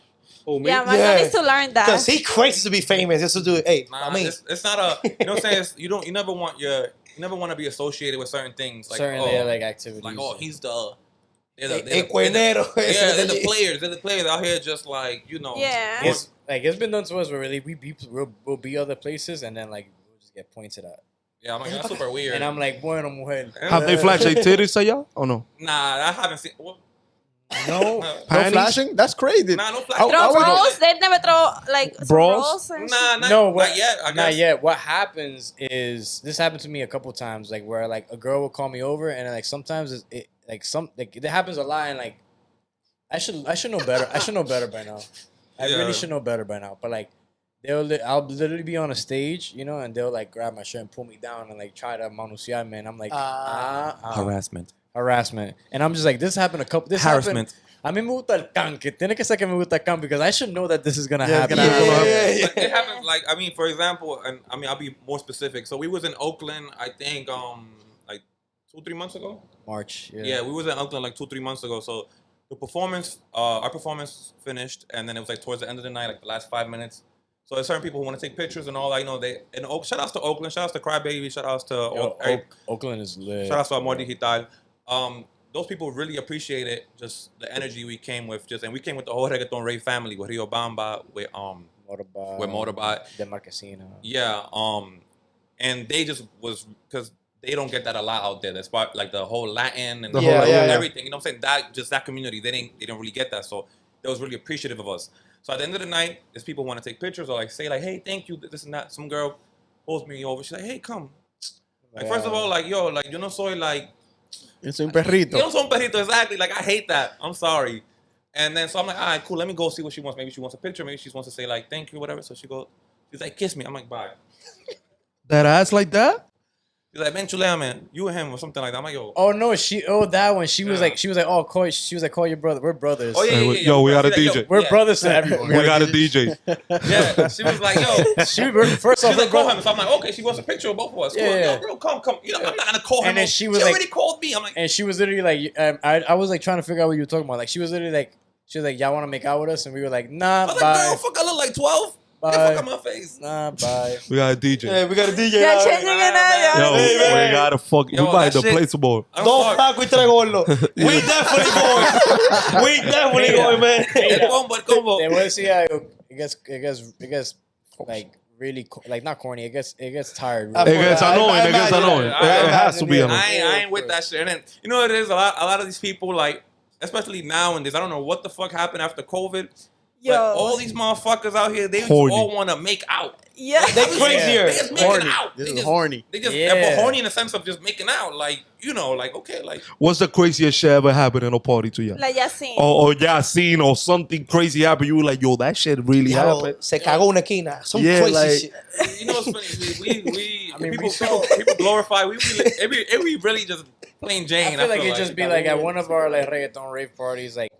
Oh, me? Yeah, Marcoz needs to learn Because that. he crazy to be famous just to do it. Hey, nah, I mean, it's not a you know what I'm saying? You never want to be associated with certain things like certain like activities. like oh he's the they're el cuernero. yeah, they're the players. They're the players out here just like, you know. Yeah. It's been done to us where really we'll be other places and then like we'll just get pointed at. Yeah, I'm like, that's super weird. And I'm like, bueno, mujer. Have they flashed their titties at y'all? Oh no. Nah, I haven't seen. Well, No. No Panties? flashing? That's crazy. nah, no flash. I Throw would- bros? They never throw like some Bros? bros and Nah, not, No, not yet. I guess. Not yet. What happens is this happened to me a couple times, like where like a girl will call me over, and like sometimes it happens a lot, and like I should know better. I should know better by now. I Yeah. really should know better by now. But like I'll literally be on a stage, you know, and they'll like grab my shirt and pull me down and like try to manusear me, and I'm like Harassment. harassment, and I'm just like this happened a couple. This Harassment. happened. A mí me gusta el can, que tiene que ser que me gusta el can because I should know that this is gonna Yeah, it's happen. gonna happen. Like, it happens. Like, I mean, for example, and I mean, I'll be more specific. So we was in Oakland, I think, like 2-3 months ago. March. Yeah, we was in Oakland like 2-3 months ago. So the performance, our performance finished, and then it was like towards the end of the night, like the last 5 minutes. So there's certain people who want to take pictures and all that. You know, shout outs to Oakland, shout outs to Crybaby, shout outs to Oakland is lit. shout outs to Amor Digital. Those people really appreciate it, just the energy we came with, and we came with the whole reggaeton rave family, with Rio Bamba, with Motorbot, the Marquesina. yeah, and they just was because they don't get that a lot out there. That's like the whole Latin and The whole- everything. You know what I'm saying? That community, they didn't really get that. So they was really appreciative of us. So at the end of the night, if people want to take pictures or like say like, hey, thank you, this and that. Some girl pulls me over. She's like, hey, come. Like first of all, like yo, like yo no soy like. It's un perrito. Yo no soy un perrito, exactly. Like I hate that. I'm sorry. And then so I'm like, all right, cool. Let me go see what she wants. Maybe she wants a picture. Maybe she wants to say like, thank you, whatever. So she's like, kiss me. I'm like, bye. That ass like that? She's like, ven chulea, man. You and him or something like that. I'm like, yo. Oh no, that one. She was like, oh, call your brother. We're brothers. Oh, yeah, Hey, yeah, we- yeah. yo, we got a She's like, DJ. yo, We're yeah. brothers to everyone. We got a DJ. Yeah. She was like, yo. First off, She's like, call him. So I'm like, okay, she wants a picture of both of us. Cool. Yeah. Yo, bro, come. You know, I'm not gonna call him. And then she was she like- already called me. I'm like, and she was literally like, I was like trying to figure out what you were talking about. Like she was literally like, y'all want to make out with us, and we were like, nah, I was like, bye, girl, fuck, I look like 12. Bye. Get fuck out my face. nah, bye. We got a DJ. Yeah, we got a DJ. Yeah, now. changing it now, Yo, yeah. we gotta fuck. Yo, we buy that the shit- place more. I'm Dos sorry. Flaco y tres gordos. We definitely going. We definitely going, man. El combo. They will see how it gets like really like not corny. It gets tired. I It gets I annoying. It gets imagine annoying. that. It has to be I annoying. I ain't with that shit. And then, you know what it is? A lot of these people, like, especially nowadays, I don't know what the fuck happened after COVID. Yo. But all these motherfuckers out here, they just Horny. all want to make out. Yeah. They crazier. They just making Horny. out. This They is just- horny. They just Yeah. but horny in the sense of just making out, like okay, like What's the craziest shit ever happened in a party to you? Like Yasin. Or yeah, seen or something crazy happened. You were like, yo, that shit really Diablo, happened. se cagó una esquina. Some Yeah, crazy like- shit. you know what's funny? We I mean, people glorify. We really just plain Jane. I feel like it'd just be like at one of our like reggaeton rave parties, like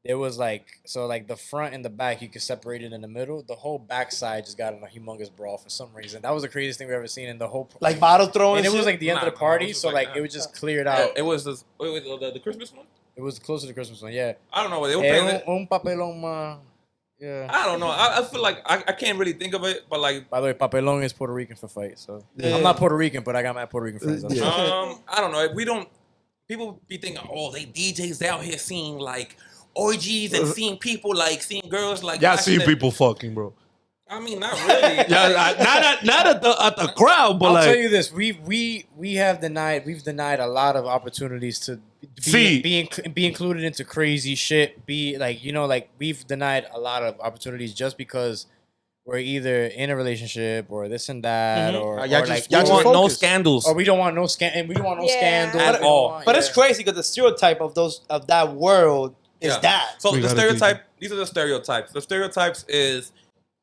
there was like the front and the back you could separate it in the middle. The whole backside just got in a humongous brawl for some reason. That was the craziest thing we ever seen in the whole Like bottle throwing. and it was shit? like the end of the Nah, party, it was so like like that. it was just cleared out. It was this, the Christmas one. It was closer to Christmas one, yeah. I don't know what they were playing. it. Un papelón más. Yeah. I don't know. I feel like I can't really think of it, but like By the way, papelón is Puerto Rican for fight. So Yeah. I'm not Puerto Rican, but I got my Puerto Rican friends. Yeah. I don't know. We don't. People be thinking, oh, they DJs out here seeing like orgies and seeing people like seeing girls like. Y'all watching seen it. people fucking, bro. I mean, not really. Yeah, not at the crowd, but I'll like tell you this: we've denied a lot of opportunities to be included into crazy shit. Be like like we've denied a lot of opportunities just because we're either in a relationship or this and that, or Y'all or just- like y'all We just want no focus. scandals. or we don't want no Yeah. scandal At all. But it's crazy because the stereotype of that world is Yeah. that. So We the gotta stereotype. These are the stereotypes. The stereotypes is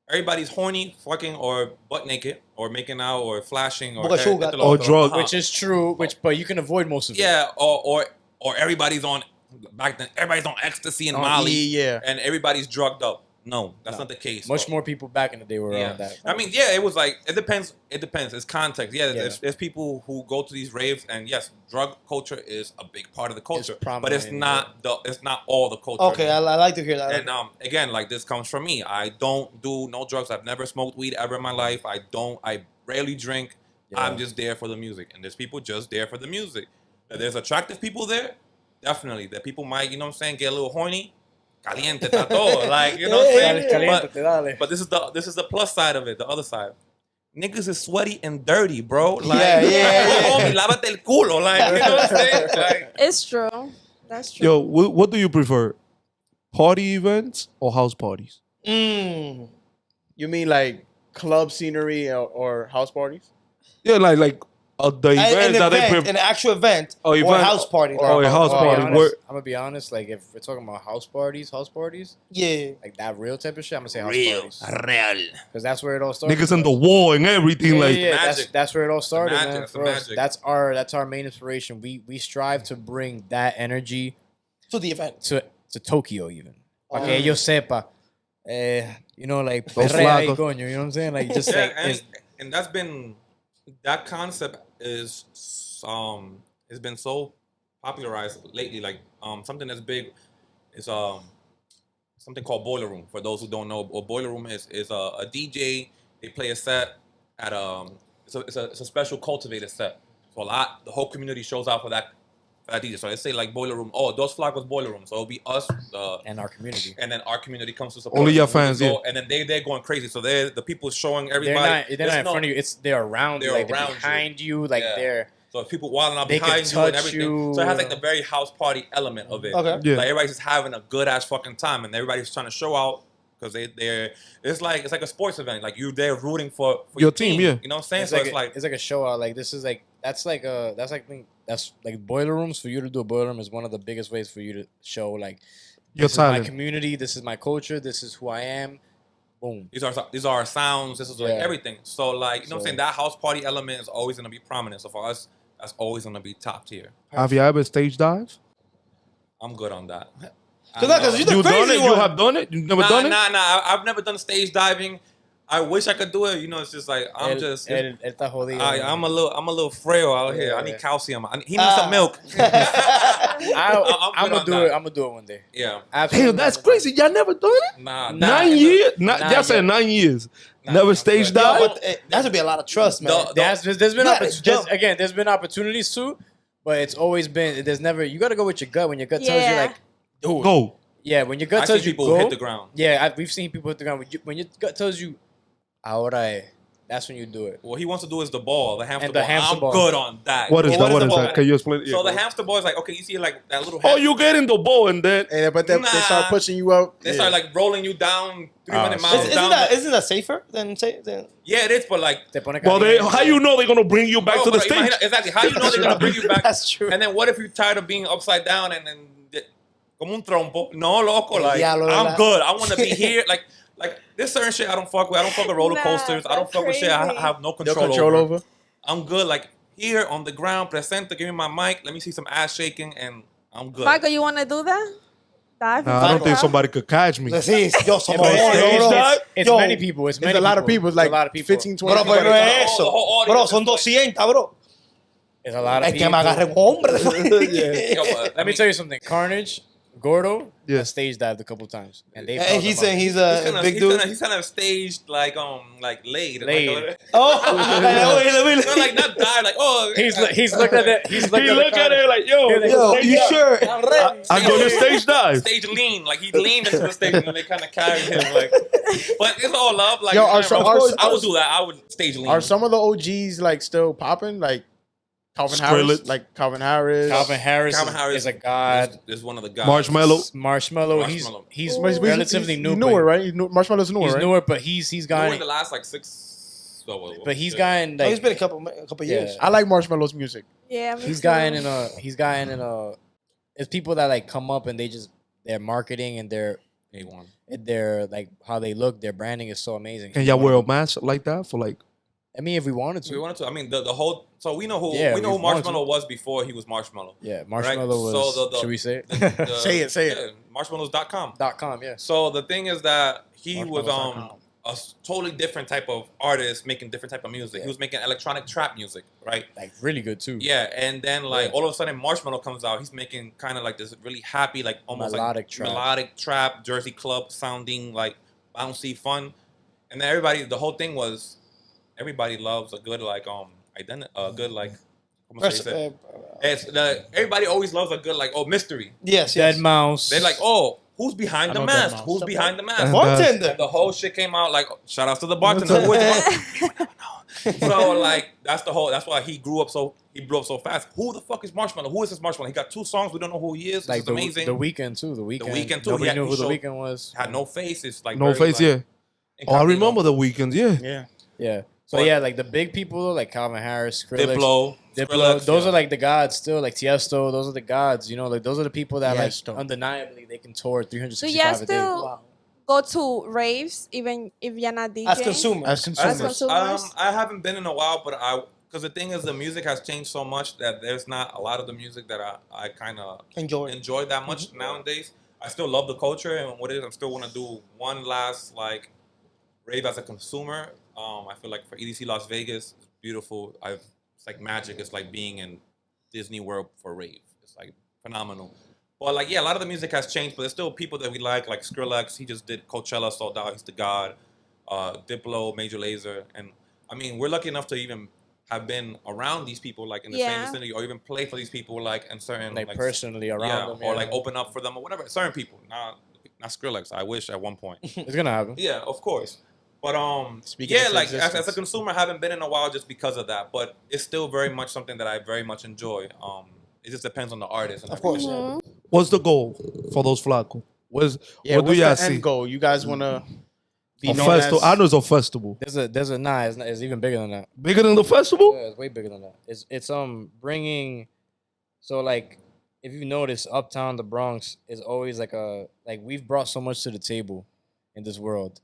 everybody's horny, fucking, or butt naked, or making out, or flashing, or Bocachuga. Or drug. which is true. But you can avoid most of it. yeah, or everybody's on back then. Everybody's on ecstasy and Molly, Yeah. and everybody's drugged up. No, that's not the case. Much more people back in the day were Yeah. on that. I mean, yeah, it was like it depends. It depends. It's context. Yeah, Yeah. There's people who go to these raves, and yes, drug culture is a big part of the culture, but prominent, it's not it's not all the culture. Okay, I like to hear that. And again, like this comes from me. I don't do no drugs. I've never smoked weed ever in my life. I rarely drink. Yeah. I'm just there for the music, and there's people just there for the music. That there's attractive people there, definitely. That people might, get a little horny. Caliente, está todo. Like, you know what I'm saying? But this is the plus side of it, the other side. Niggas is sweaty and dirty, bro. Like, Yeah. homie, lávate el culo. Like, you know what I'm saying? Like, It's true. That's true. yo, what do you prefer? Party events or house parties? You mean like club scenery or house parties? Yeah, like the events that they an actual event Oh, or event- a house party. or a house party. I'm gonna be honest. Like if we're talking about house parties, Yeah. like that real type of shit, I'm gonna say house parties real. because that's where it all started. niggas in the wall and everything. Yeah, like, yeah, Magic. that's where it all started, magic, man. that's the For us. magic. That's our main inspiration. We strive to bring that energy To the event. to Tokyo even. Para que ellos sepa. Like Those perrea ahí, flacos. coño, you know what I'm saying? Like just Yeah, like and that's been that concept is has been so popularized lately. Like something that's big is something called boiler room. For those who don't know, what boiler room is a DJ. They play a set at it's a special cultivated set. So the whole community shows out for that DJ. So let's say like boiler room. Oh, Dosflakos boiler room. So it'll be us, and our community. and then our community comes to support. Only us. your And we fans, go- And then they're going crazy. So they're the people showing everybody. They're not in front of you. They're around you. They're Like they're around you. behind you. Like Yeah. they're So if people wilding out They can behind you and touch everything. you. So it has like the very house party element of it. Okay. Yeah. Like everybody's just having a good ass fucking time, and everybody's trying to show out because they're. It's like a sports event. Like you're there rooting for Your team, yeah. You know what I'm saying? it's So like it's like a show out. Like this is like that's like boiler rooms. For you to do a boiler room is one of the biggest ways for you to show like your this is my talent. community. This is my culture. This is who I am. Boom. these are our sounds. This is like Yeah. everything. So like you know what I'm So- saying? That house party element is always gonna be prominent. So for us, that's always gonna be top tier. Have you ever stage dive? I'm good on that. Because you the You done crazy it? one. You have done it? You never done it? Nah. I've never done stage diving. I wish I could do it. You know, it's just like I'm Él está jodido. I'm a little frail out here. I need Yeah. calcium. He needs some milk. I'm good gonna on do that. it. I'm gonna do it one day. Yeah. Absolutely. Damn, that's crazy. Y'all never done it? Nah. 9 years? Nah, Y'all said yeah. 9 years. Nah, Never I'm stage good. dive? Yeah, but that should be a lot of trust, man. The- There's been Yeah, jump. there's been opportunities too, but it's always been there's never you gotta go with your gut when your gut tells you Yeah. like do it. Go. Yeah, when your gut I tells see you people go. hit the ground. Yeah, we've seen people hit the ground. When your gut tells you, ahora That's when you do it. What he wants to do is the ball, the hamster And the ball. hamster I'm ball. good on that. What is that? What is the ball? that? Can you explain? So the hamster ball is like, okay, you see like that little. Oh, you get in the ball and then But they start Nah. pushing you up. They start like rolling you down 300 miles Isn't down. isn't that safer than say? Yeah, it is, but like, Te pone well, caliente. how you know they're gonna bring you back bro, to the but stage? imagina- exactly. How you know they're gonna bring you back? That's true. And then what if you're tired of being upside down and then como un trompo? No, loco. Like diablo, I'm ¿verdad? good. I want to be here. Like there's certain shit I don't fuck with. I don't fuck with roller Nah, coasters. I don't that's fuck with shit I crazy. have no No control, control over. over. I'm good. Like here on the ground, presente. Give me my mic. Let me see some ass shaking, and I'm good. Michael, you want to do that? Dive Nah, I don't think into somebody could catch me. Sí, yo somos But it's, buenos, bro. it's Yo, many people. It's many It's a lot of people. It's like a lot of people. 15, 20 Bro, pero no people. es The eso. whole Bro, audience son is like- 200, bro. It's a lot of Es people. que me agarre un hombre. Yo, but, Let me tell you something. Carnage, Gordo, Yeah. stage dived a couple times, and they. And he's a big dude. He's kind of staged like laid. Laid. Like, Oh, like not died. Like He's looked at it. He's looked He at look at it like, yo, yo, you sure? I'm ready. I'm gonna stage dive. stage lean. Like he leaned into the stage and they kind of carried him. Like, but it's all love. Like, Yo, man, so- bro, are- I would do that. I would stage lean. Are some of the OGs like still popping? Like Calvin Harris? Skrillex. Like Calvin Harris. Calvin Harris, is a god. is one of the guys. Marshmallow. Marshmallow. Marshmallow. He's He's relatively new. He's newer, but right? Marshmallow's newer, He's right? newer, but he's New in gotten. the last like 6. But he's yeah. gotten Oh, like he's been a couple years. I like Marshmallow's music. Yeah, me he's too. gotten in a. It's people that like come up and their marketing and their like how they look, their branding is so amazing. Can y'all wear a mask like that for like? I mean, if we wanted So we to. wanted to. I mean, the whole. So we know who Yeah, we know we who wanted Marshmallow was before he was Marshmallow. Yeah, Marshmallow Right, was. so the- should we say it? Say it. Yeah, marshmallows.com. .com. Yeah. So the thing is that he was Marshmallows.com. a totally different type of artist making different type of music. Yeah. He was making electronic trap music, right? Like really good too. Yeah, and then like Yeah. all of a sudden Marshmallow comes out. He's making kind of like this really happy, like almost Melodic like trap. melodic trap, Jersey club sounding like bouncy fun. And then everybody, the whole thing was everybody loves a good like good like ¿cómo se dice? Everybody always loves a good like mystery. Yes, Dead yes. Mouse. They're like, behind I the know mask? Dead Who's Mouse. behind the mask? Bartender. The whole shit came out like shout outs to the bartender. Who is the bartender? So like that's why he blew up so fast. Who the fuck is Marshmallow? Who is this Marshmallow? He got 2 songs. We don't know who he is. like It's amazing. the weekend too. The weekend. Weeknd too. Nobody He knew who showed- the weekend was. Had no face. It's like No very, face, like, yeah. Oh, I incognito. remember the weekends, yeah. Yeah. Yeah. So But- yeah, like the big people though, like Calvin Harris, Skrillex, Diplo, Skrillex, those yeah. are like the gods still, like Tiesto, those are the gods, you know, like those are the people that Tiesto. like undeniably they can tour Do 365 y'all a day. still go to raves even if you're not DJing? As consumers. As consumers. consumers. I haven't been in a while, but because the thing is, the music has changed so much that there's not a lot of the music that I kind of enjoy that much nowadays. I still love the culture and what it is. I still want to do one last like rave as a consumer. I feel like for EDC Las Vegas, it's beautiful. It's like magic. It's like being in Disney World for rave. It's like phenomenal. But like yeah, a lot of the music has changed, but there's still people that we like Skrillex. He just did Coachella, sold out. He's the god. Diplo, Major Lazer, and I mean we're lucky enough to even have been around these people like in the same Yeah. vicinity, or even play for these people like in certain Like personally around yeah, them. or yeah. like open up for them or whatever. Certain people, not Skrillex. I wish at one point. It's gonna happen. Yeah, of course. But Speaking yeah, into like as existence. a consumer, I haven't been in a while just because of that. But it's still very much something that I very much enjoy. It just depends on the artist. And Of course. Mhm. What's the goal for those Flaco? What do What's y'all the see? end goal? You guys want to be A known festival. I as... know it's a festival. There's a nah, it's even bigger than that. Bigger than the festival? Yeah, it's way bigger than that. It's bringing, so like if you notice, uptown the Bronx is always like we've brought so much to the table in this world,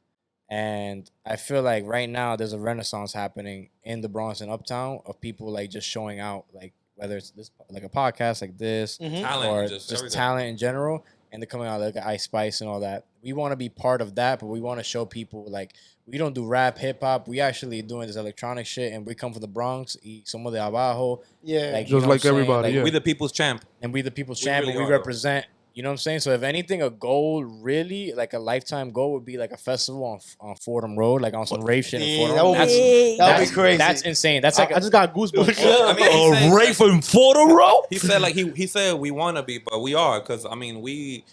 and I feel like right now there's a renaissance happening in the Bronx and uptown of people like just showing out, like whether it's this like a podcast like this talent, or and just everything. talent in general, and they're coming out like Ice Spice and all that. We want to be part of that, but we want to show people like we don't do rap, hip hop. We actually doing this electronic shit, and we come from the Bronx, y somos de abajo, Yeah. like Just like everybody, yeah. We the people's champ. and we the people's We champ, really and we are, though. represent. You know what I'm saying? So if anything, a goal really like a lifetime goal would be like a festival on Fordham Road, like on some rave shit in Yeah, Fordham. that would be- That's- that would be that's- crazy. That's insane. That's like I just got goosebumps. I mean, he said- Rafe in Florida, bro? He said like he said we want to be, but we are because I mean we've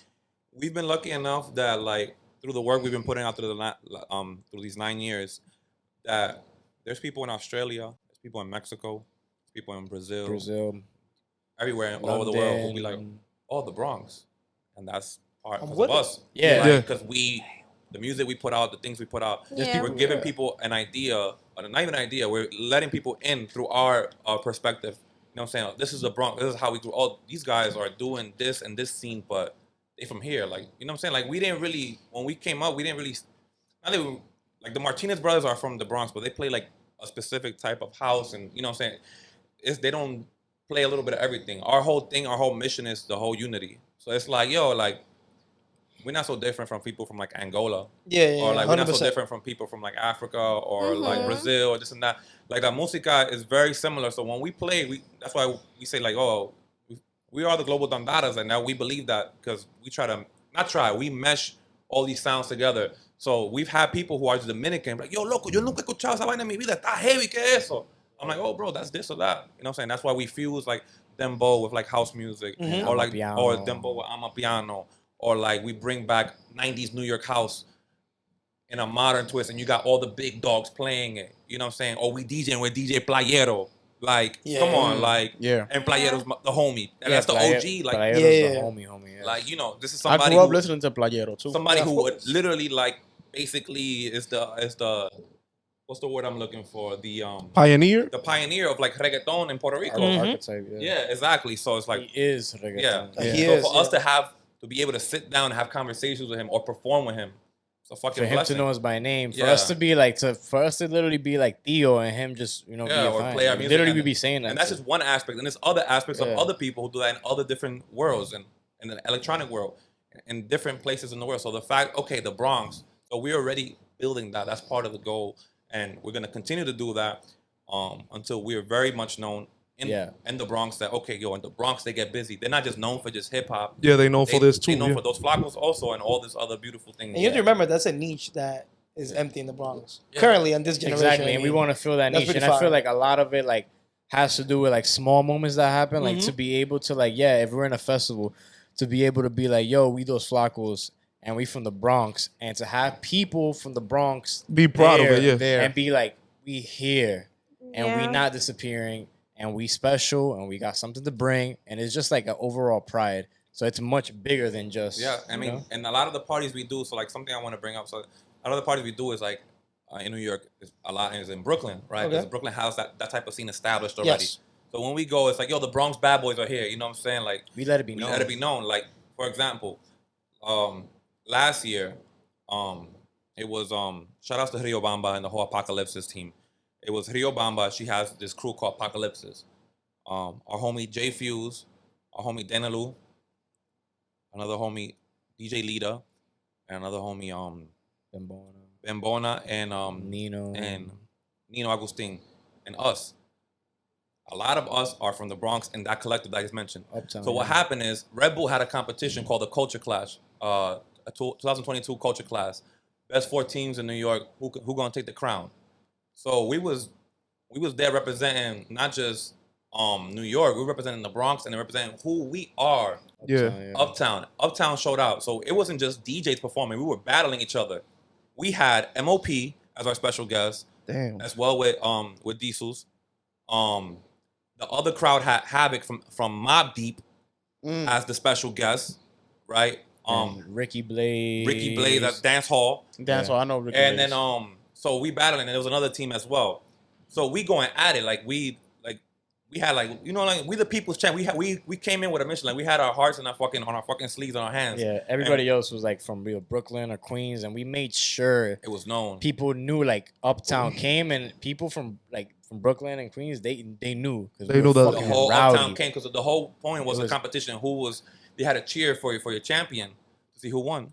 been lucky enough that like through the work we've been putting out through through these 9 years that there's people in Australia, there's people in Mexico, there's people in Brazil, Brazil, everywhere all over the world who'll be like, London. oh, the Bronx. And that's part I'm of with it. us. Yeah. Yeah. Because the music we put out, the things we put out, Yeah. we're giving people an idea, or not even an idea, we're letting people in through our perspective. You know what I'm saying? This is the Bronx. This is how we grew. Oh, these guys are doing this and this scene, but they from here. Like, you know what I'm saying? Like, we didn't really, when we came up, we didn't really, not that like the Martinez brothers are from the Bronx, but they play like a specific type of house, and you know what I'm saying? They don't play a little bit of everything. Our whole thing, our whole mission is the whole unity. So it's like, yo, like, we're not so different from people from like Angola. Yeah, Or like, we're not so 100%. different from people from like Africa or like Brazil or this and that. Like, the música is very similar. So when we play, that's why we say like, oh, we are the global dandadas, and now we believe that because we mesh all these sounds together. So we've had people who are Dominican, like, yo, loco, yo nunca he escuchado esa vaina en mi vida, está heavy, ¿qué es eso? I'm like, oh, bro, that's this or that. You know what I'm saying? That's why we fuse like dembow with like house music, or like, Amapiano. or dembow with amapiano, or like we bring back 90s New York house in a modern twist, and you got all the big dogs playing it. You know what I'm saying? Or we DJing with DJ Playero. Like, come on, like, Yeah. and Playero's the homie. And Yeah, that's the OG. Like, Playero's Yeah. the homie. Yeah. like, you know, this is I somebody grew up who, listening to Playero too. somebody Yeah, of who would course. literally like basically is the what's the word I'm looking for? The Pioneer. pioneer of like reggaeton in Puerto Rico. Archetype, yeah. Yeah, exactly. So it's like, He is reggaeton. yeah. He So is, for us yeah. to be able to sit down and have conversations with him or perform with him, it's a fucking For him blessing. to know us by name, for Yeah. us to be like, for us to literally be like Theo and him just, be Yeah, or fine. play our music. Literally, and- we be saying that. And that's just one aspect. And there's other aspects of Yeah. other people who do that in other different worlds and in the electronic world, in different places in the world. So the fact, okay, the Bronx, so we're already building that. That's part of the goal. And we're going to continue to do that until we're very much known in the Bronx that, okay, yo, in the Bronx, they get busy. They're not just known for just hip hop. Yeah, they know for this too. They known Yeah. for those Dosflakos also and all this other beautiful things. And you have to remember that's a niche that is empty in the Bronx Yeah. currently in this generation. Exactly, I and we mean. want to fill that That's niche. pretty And I feel fire. like a lot of it like has to do with like small moments that happen, like to be able to like, if we're in a festival, to be able to be like, yo, we Dosflakos and we from the Bronx, and to have people from the Bronx Be proud of it, yeah. There. and be like, we here and we Yeah. not disappearing and we special and we got something to bring, and it's just like an overall pride. So it's much bigger than just I mean, you know? and a lot of the parties we do, so like something I want to bring up, so a lot of the parties we do is like in New York, a lot is in Brooklyn, right? Because Okay. Brooklyn has that type of scene established already. Yes. So when we go, it's like, yo, the Bronx bad boys are here. You know what I'm saying? Like, we let it be we known. let it be known. Like, for example, last year, it was shout outs to Rio Bamba and the whole Apocalypses team. It was Rio Bamba. She has this crew called Apocalypses. Our homie J Fuse, our homie Denalu, another homie DJ Lita, and another homie Bembona and Nino Agustin, and us. A lot of us are from the Bronx and that collective that I just mentioned. Uptown, So what yeah. happened is Red Bull had a competition called the Culture Clash, a 2022 Culture Clash. Best 4 teams in New York, who gonna take the crown? So we was there representing not just New York, we were representing the Bronx and representing who we are. Yeah. Uptown showed out. So it wasn't just DJs performing, we were battling each other. We had MOP as our special guest, Damn. as well with Diesels. The other crowd had Havoc from Mob Deep as the special guest, right? And Ricky Blaze. Ricky Blaze, that's Dance Hall. That's all I know. Ricky And Blaze. then so we battling, and there was another team as well. So we going at it like we had like, you know, like we the people's champ. We came in with a mission, like we had our hearts and our fucking sleeves on our hands. Yeah, everybody else was like from real Brooklyn or Queens, and we made sure It was known. people knew like Uptown came, and people from Brooklyn and Queens, they knew because They knew that- The whole Uptown came because the whole point was It a was- competition. They had a cheer for your champion to see who won,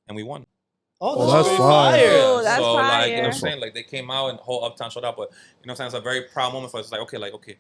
and we won. Oh, that's pretty fire. Ooh, that's so like, you know what I'm fire. saying? Like they came out and the whole Uptown showed up, but you know what I'm saying? It's a very proud moment for us. It's like, okay,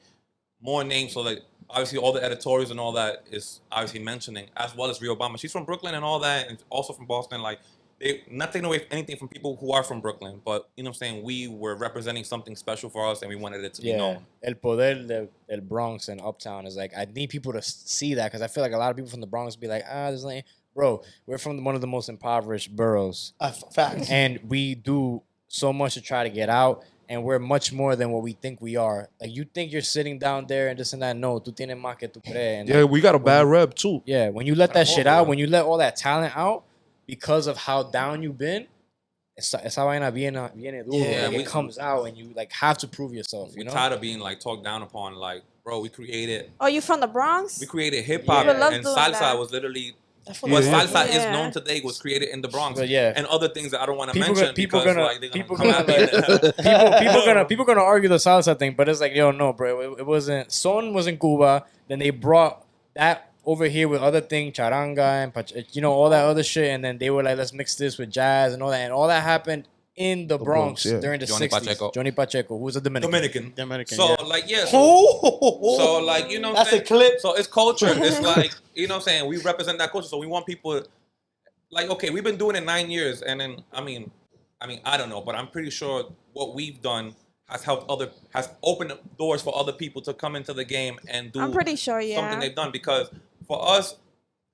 more names. So like obviously all the editorials and all that is obviously mentioning, as well as Rio Obama. She's from Brooklyn and all that, and also from Boston. Like they not taking away anything from people who are from Brooklyn, but you know what I'm saying? We were representing something special for us and we wanted it to be yeah, known. El Poder del Bronx and Uptown is like, I need people to see that because I feel like a lot of people from the Bronx be like, there's like, bro, we're from one of the most impoverished boroughs, Facts. and we do so much to try to get out. and we're much more than what we think we are. Like you think you're sitting down there and this and that. No, tú tienes más que tú crees. And Yeah, like, we got a bad rep too. yeah, when you let that shit out, when you let all that talent out because of how down you've been, esa vaina viene duro. Yeah, Like, it comes out and you like have to prove yourself. You We're know, tired of being like talked down upon. Like, bro, we created You from the Bronx? hip hop, Yeah. We love and doing salsa that. was literally That's what Yeah. salsa is Yeah. known today was created in the Bronx. But yeah. And other things that I don't want to People mention people because gonna like they're people come gonna at me. people gonna argue the salsa thing, but it's like, yo, no, bro, it wasn't. Son was in Cuba, then they brought that over here with other things, charanga and you know, all that other shit, and then they were like, let's mix this with jazz and all that happened in the Bronx, yeah. during the Johnny 60s. Pacheco. Johnny Pacheco, who was a Dominican. Dominican. So Yeah. like yeah. Ooh. So like you know what That's I'm a saying? clip. So it's culture. It's like you know what I'm saying. We represent that culture. So we want people like okay, we've been doing it 9 years, and then I mean I don't know, but I'm pretty sure what we've done has opened doors for other people to come into the game and do I'm pretty sure, yeah. something they've done. Because for us,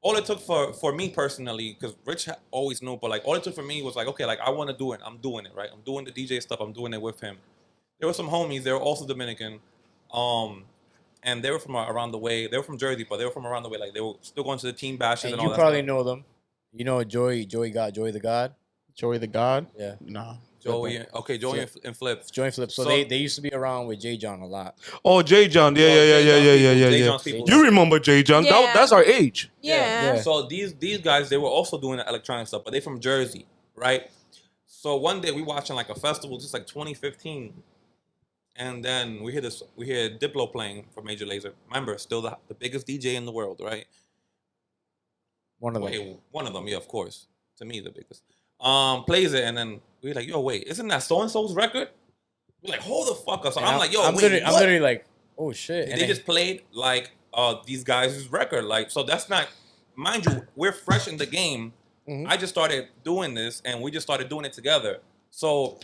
all it took for me personally, because Rich always knew, but like all it took for me was like, okay, like I want to do it. I'm doing it, right? I'm doing the DJ stuff. I'm doing it with him. There were some homies. They were also Dominican, and they were from around the way. They were from Jersey, but they were from around the way. Like they were still going to the team bashes and, And all you that. probably stuff. know them. You know Joey the God. Joey the God? Yeah. Nah. Joey and Flip. Joey Flip. So, So- they used to be around with J. John a lot. Oh, J. John. Yeah. J. John's people. You remember J. John? Yeah. That's our age. Yeah. Yeah. So these guys, they were also doing the electronic stuff, but they from Jersey, right? So one day we watching like a festival, just like 2015, and then we hear Diplo playing for Major Lazer. Remember, still the biggest DJ in the world, right? One of them. Wait, one of them, yeah, of course. To me, the biggest. Plays it, and then we're like, yo, wait, isn't that so and so's record? We're like, hold the fuck up. So I'm like, yo, I'm wait, I'm what? literally like, oh shit. They And then- just played like these guys' record. Like, so that's not, mind you, we're fresh in the game. I just started doing this and we just started doing it together. So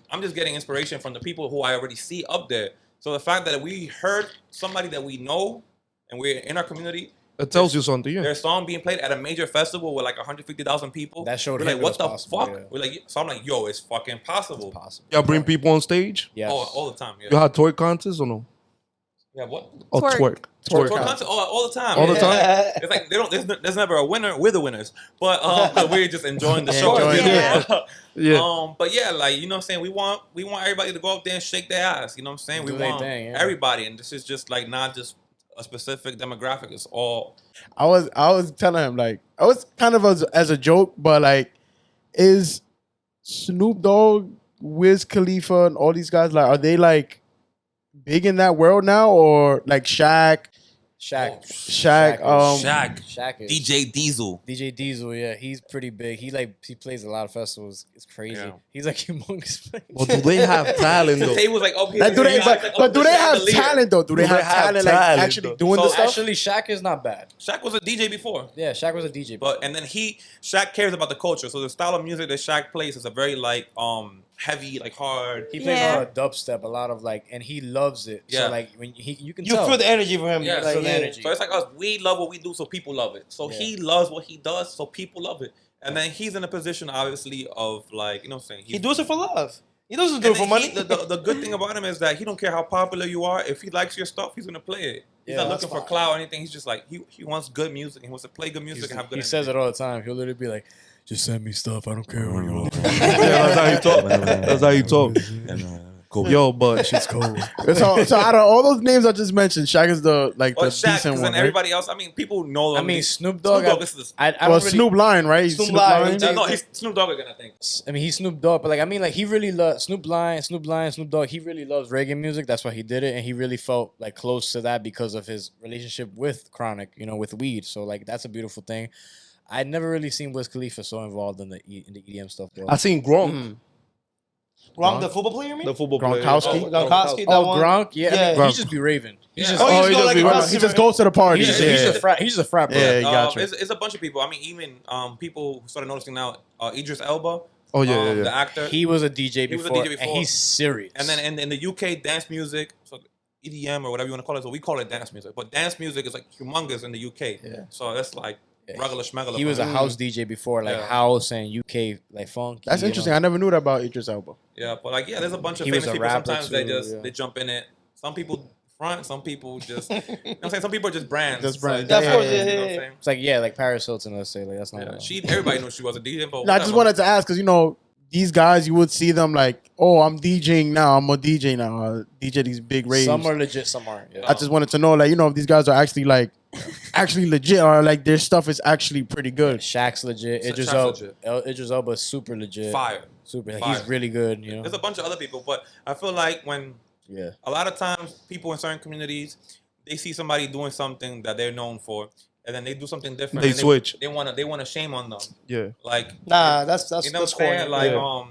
I'm just getting inspiration from the people who I already see up there. So the fact that we heard somebody that we know and we're in our community, It tells you something. Yeah. their song being played at a major festival with like 150,000 people. That showed We're him like, it what was the possible, fuck? yeah. We're like, so I'm like, yo, it's fucking possible. possible. Y'all bring people on stage. Yes. Oh, all the time. You Yeah. had twerk contests or no? Yeah. What? Oh, Twerk. twerk. Concert, all the time. All the Yeah. time? It's like they don't. There's never a winner. We're the winners, but we're just enjoying the Yeah, show. enjoying it. Yeah. But yeah, like you know what I'm saying. We want everybody to go up there and shake their ass. You know what I'm saying. Do We their want thing, yeah. everybody, and this is just like not just a specific demographic. It's all. I was telling him, like, I was kind of as a joke, but like, is Snoop Dogg, Wiz Khalifa, and all these guys, like, are they like big in that world now, or like Shaq? Shaq. Shaq, Shaq is. DJ Diesel. DJ Diesel, yeah, he's pretty big. He plays a lot of festivals. It's crazy. Yeah. He's like humongous. Well, do they have talent The though? table was like up here. Like, do they? But do they have chandelier. talent though? Do they have talent? Like talent, actually though? doing So the stuff? Actually, Shaq is not bad. Shaq was a DJ before. Yeah, Shaq was a DJ. But and then Shaq cares about the culture. So the style of music that Shaq plays is a very like heavy, like hard. he plays Yeah. a lot of dubstep, a lot of like, and he loves it. Yeah. So like when you can You tell. feel the energy from him. Yeah, like, feel the energy. So it's like us. We love what we do, so people love it. So Yeah. he loves what he does, so people love it. And then he's in a position, obviously, of like you know what I'm saying. He does it for love. He doesn't do and it for then money. the good thing about him is that he don't care how popular you are. If he likes your stuff, he's gonna play it. He's Yeah, not that's looking for clout or anything. He's just like he wants good music. He wants to play good music and have good. He says it all the time. He'll literally be like, "Just send me stuff. I don't care what you want." Yeah, that's how you talk. That's how you talk. Yo, but Shit's cold. So out of all those names I just mentioned, Shaq is the But decent Shaq, one, then right? everybody else. I mean, people know. I mean, Snoop Dogg. is the, I Well, don't really, Snoop Lion, right? He's Snoop Snoop Lion. Lion. no, he's Snoop Dogg again. I think. I mean, he's Snoop Dogg, but like, I mean, like, he really loves Snoop Dogg. He really loves reggae music. That's why he did it, and he really felt like close to that because of his relationship with Chronic, you know, with weed. So like, that's a beautiful thing. I'd never really seen Wiz Khalifa so involved in the EDM stuff. Bro. I seen Gronk, Wrong, the football player, you mean? the football player. Gronkowski. Gronkowski, that Oh, one. Gronk, yeah. Yeah. I mean, he just be raving. He's Yeah. just, Oh, he Oh, just he go just, like be- a he customer. just goes to the parties. he's Yeah, just a frat. He's just a frat, bro. Yeah, you got you. It's a bunch of people. I mean, even people who started noticing now. Idris Elba. Oh yeah, The actor. He was a DJ He was a before, DJ before. and he's serious. And then in the UK, dance music, so EDM or whatever you want to call it. So we call it dance music, but dance music is like humongous in the UK. Yeah. So that's like regular schmegular. He was a funk. house DJ before, like Yeah. house and UK like funk. That's interesting. I never knew that about Idris Elba. Yeah, but like, there's a bunch of He was famous a people. rapper Sometimes they too, just yeah. they jump in it. Some people front, some people just. You know what I'm saying? Some people are just brands. Just brands. So, Yeah, of course, yeah, yeah, You know yeah, what I'm yeah. saying? It's like like Paris Hilton. Let's say like that's not. Yeah, everybody knew she was a DJ, but No, I just whatever. wanted to ask because these guys, you would see them like, oh, I'm DJing now. I'm a DJ now. DJ these big raves. Some are legit, some aren't. Yeah. I just wanted to know, like, if these guys are actually like, actually legit, or like their stuff is actually pretty good. Shaq's legit. Shaq's Idris Elba is super legit. Fire. Super. Like, Fire. he's really good. You know. There's a bunch of other people, but I feel like when Yeah. a lot of times people in certain communities, they see somebody doing something that they're known for, and then they do something different. They and switch. They want to shame on them. Yeah. Like, Nah, that's you know that's what I'm saying? corny. Like, Yeah.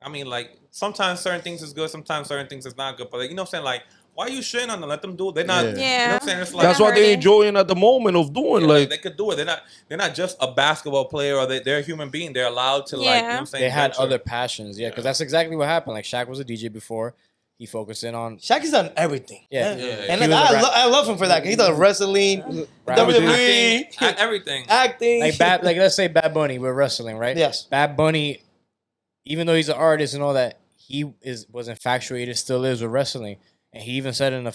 I mean, like, sometimes certain things is good, sometimes certain things is not good. But like, you know what I'm saying? Like, why are you shitting on them? Let them do it. They're not. Yeah. You know Yeah. what I'm saying? It's like, That's what they're hurting. enjoying at the moment of doing. yeah, Like, they could do it. They're not just a basketball player, or they're a human being. They're allowed to, like, you know what I'm saying? They had venture. other passions. Yeah, because that's exactly what happened. Like Shaq was a DJ before. He focused in on Shaq has done everything. Yeah. Yeah. And He like, was a I love him for that. He does wrestling, WWE, acting, everything. acting. like let's say Bad Bunny with wrestling, right? Yes. Bad Bunny, even though he's an artist and all that, he was infatuated, still is with wrestling. And he even said in a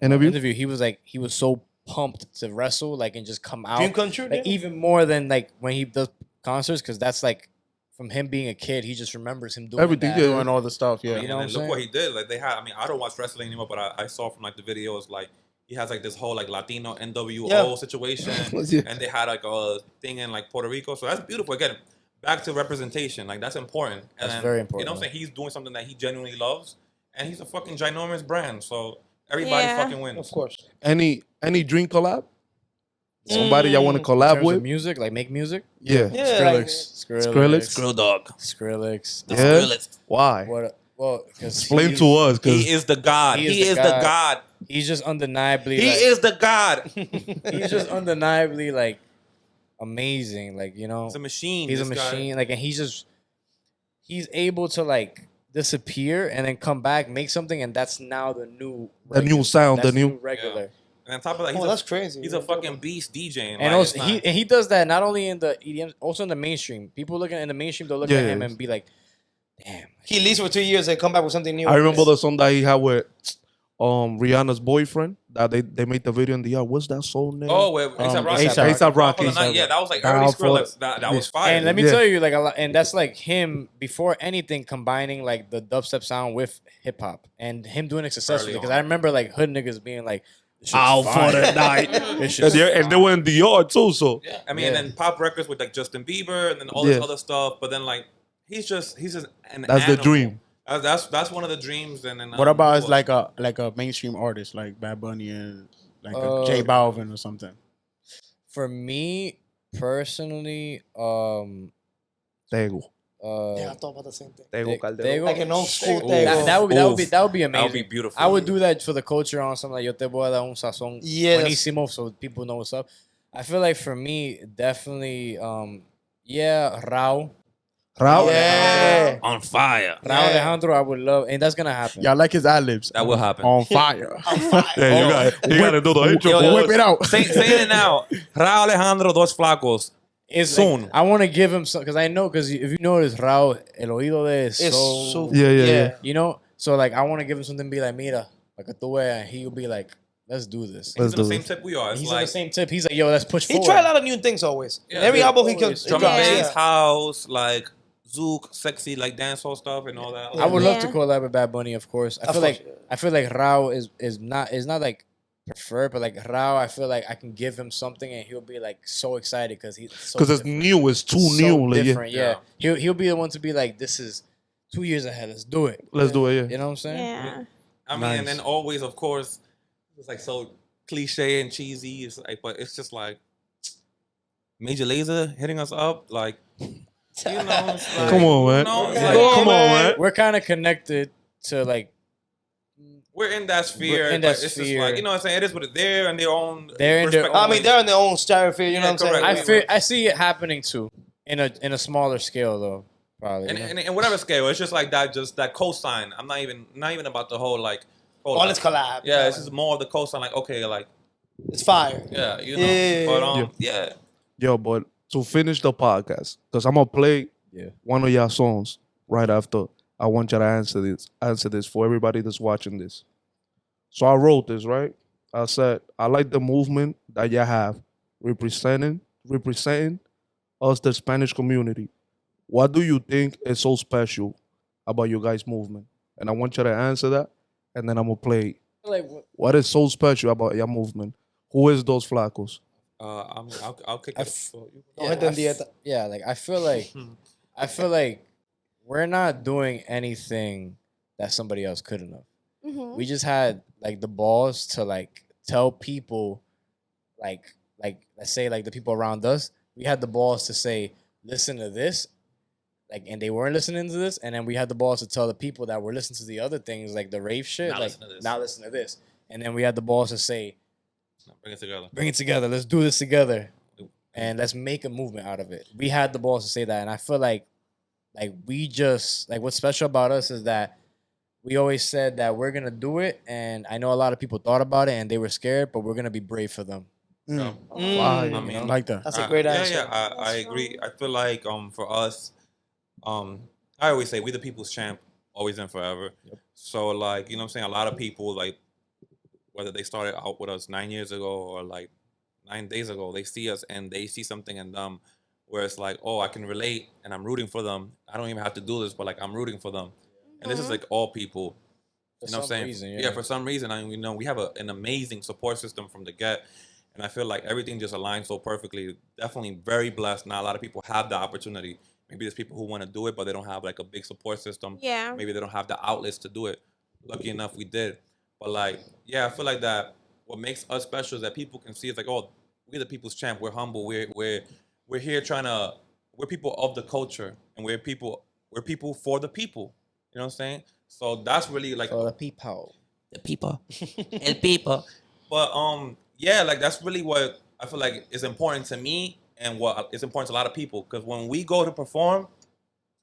interview, he was like, he was so pumped to wrestle, like, and just come out, Dream come true. like yeah. even more than like when he does concerts, because that's like from him being a kid, he just remembers him doing Everything, that. yeah. Doing all the stuff, yeah. I mean, You know what and I'm look saying? what he did. Like, they had. I mean, I don't watch wrestling anymore, but I saw from like the videos, like, he has like this whole like Latino NWO Yeah. situation, Yeah. and they had like a thing in like Puerto Rico. So that's beautiful. Again, back to representation. Like, that's important. And That's then, very You important, know what I'm saying? He's doing something that he genuinely loves, and he's a fucking ginormous brand. So everybody Yeah. fucking wins. Of course. any dream collab? Somebody y'all want to collab In terms of with? music, like make music. Yeah. Yeah. Skrillex. Dog. Skrillex. Yeah. Why? What? Well, because Explain to us, because He is the God. He is the God. He's just undeniably. He like, is the God. He's just undeniably like amazing. Like, you know, He's a machine. he's a this guy. machine. Like, and he's able to like disappear and then come back, make something, and that's now the new sound, that's the new regular. And on top of that, Oh, that's crazy. He's a fucking beast DJing. And like, also it's not- he does that not only in the EDM, also in the mainstream. People looking in the mainstream, they'll look Yeah, at him yeah. and be like, "Damn." He leaves for 2 years and come back with something new. I remember the song that he had with Rihanna's boyfriend. That they made the video in the what's that song name? Oh, wait, A$AP Rocky. A$AP Rocky. Top of the night. Yeah, that was like Down early for Skrillex. That was fire. And let me Yeah. tell you, like a lot, and that's like him before anything combining like the dubstep sound with hip hop and him doing it successfully. Early Because on. I remember like hood niggas being like, "This shit's Out for fire." the night. This And shit's they were in the yard too, so Yeah, I mean, Yeah. and then pop records with like Justin Bieber and then all this Yeah. other stuff. But then like he's just an that's the animal. dream. That's one of the dreams. And then What about as like a mainstream artist like Bad Bunny and like a J Balvin or something? For me personally, Tego. Yeah, I thought about the same thing. Tego. Like an old school Ooh. thing. That would be amazing. That would be beautiful. I would do that for the culture on something like Yo Te Voy a Dar un Sazón Yes. Buenísimo, so people know what's up. I feel like for me, definitely, Rao. Raul. Yeah. on fire. Rao Alejandro, I would love, and that's gonna happen. Y'all like his ad libs? That will happen. On fire. Yeah, you got to do the intro. Yo, for Whip us. it out. Say it now. Ra Alejandro Dosflakos. It's Soon. like, I want to give him some, because I know, because if you notice, Rao, el oído de es It's so, so Yeah. you know, so like I want to give him something, be like, mira, para que tú veas, and he'll be like, let's do this. He's Let's on the do same it. tip we are. It's He's on like the same tip. He's like, yo, let's push He forward. tried a lot of new things always. Yeah, Every yeah. album he could Always. drum drops. and bass, Yeah. house, like zouk, sexy, like dancehall stuff and all that. I would love to Yeah. collab with Bad Bunny, of course. Of course, yeah. I feel like Rao is not like preferred, but like Rao, I feel like I can give him something and he'll be like so excited because he's so Because it's different. new. It's too So new. Like, yeah. different, yeah. He'll be the one to be like, this is 2 years ahead. Let's do it. Let's do it, yeah. You know what I'm saying? Yeah. I mean, Nice. and then always, of course, it's like so cliche and cheesy. It's like, but it's just like Major Lazer hitting us up, like you know. It's like, Come on, man. You know, it's Yeah. like, Come on, man. We're kind of connected to like we're in that sphere. We're in but that it's sphere. just like, you know what I'm saying? It is what it. They're in their own. They're in their respective own- I mean, they're in their own stratosphere. You know Yeah, what I'm saying? correct. I see it happening too in a smaller scale though, probably. and, you know? and whatever scale, it's just like that. Just that cosign. I'm not even about the whole like. On this collab. Yeah, this is more of the cosign. Like, okay, like It's fire. Yeah, you know. Yeah. But yeah. Yo, but to finish the podcast, because I'm gonna play one of your songs right after. I want you to answer this for everybody that's watching this. So I wrote this, right? I said, I like the movement that you have representing us, the Spanish community. What do you think is so special about your guys' movement? And I want you to answer that, and then I'm gonna play. Like, What is so special about your movement? Who is Dosflakos? I'll kick it. So you- No entendí esta. yeah, like I feel like we're not doing anything that somebody else couldn't have. Mhm. We just had like the balls to like tell people, like let's say like the people around us, we had the balls to say, listen to this, like, and they weren't listening to this, and then we had the balls to tell the people that were listening to the other things, like the rave shit, Not like listen to this. not listen to this, and then we had the balls to say, Bring it together. bring it together, let's do this together, and let's make a movement out of it. We had the balls to say that, and I feel like we just like what's special about us is that we always said that we're gonna do it, and I know a lot of people thought about it and they were scared, but we're gonna be brave for them. Mm. Fire. I mean, I like that. That's a great answer. Yeah, I agree. I feel like for us, I always say we the people's champ, always and forever. So like, you know what I'm saying? A lot of people, like, whether they started out with us 9 years ago or like 9 days ago, they see us and they see something in them where it's like, oh, I can relate and I'm rooting for them. I don't even have to do this, but like I'm rooting for them. And this is like all people. For You know what I'm some saying? reason, yeah. For some reason. I mean, we know we have an amazing support system from the get. And I feel like everything just aligns so perfectly. Definitely very blessed. Not a lot of people have the opportunity. Maybe there's people who want to do it, but they don't have like a big support system. Yeah. Maybe they don't have the outlets to do it. Lucky enough, we did. But like, yeah, I feel like that what makes us special is that people can see it's like, oh, we're the people's champ. We're humble. We're here trying to, we're people of the culture. And we're people for the people. You know what I'm saying? So that's really like For the people. the people. El people. But yeah, like that's really what I feel like is important to me and what is important to a lot of people. Because when we go to perform,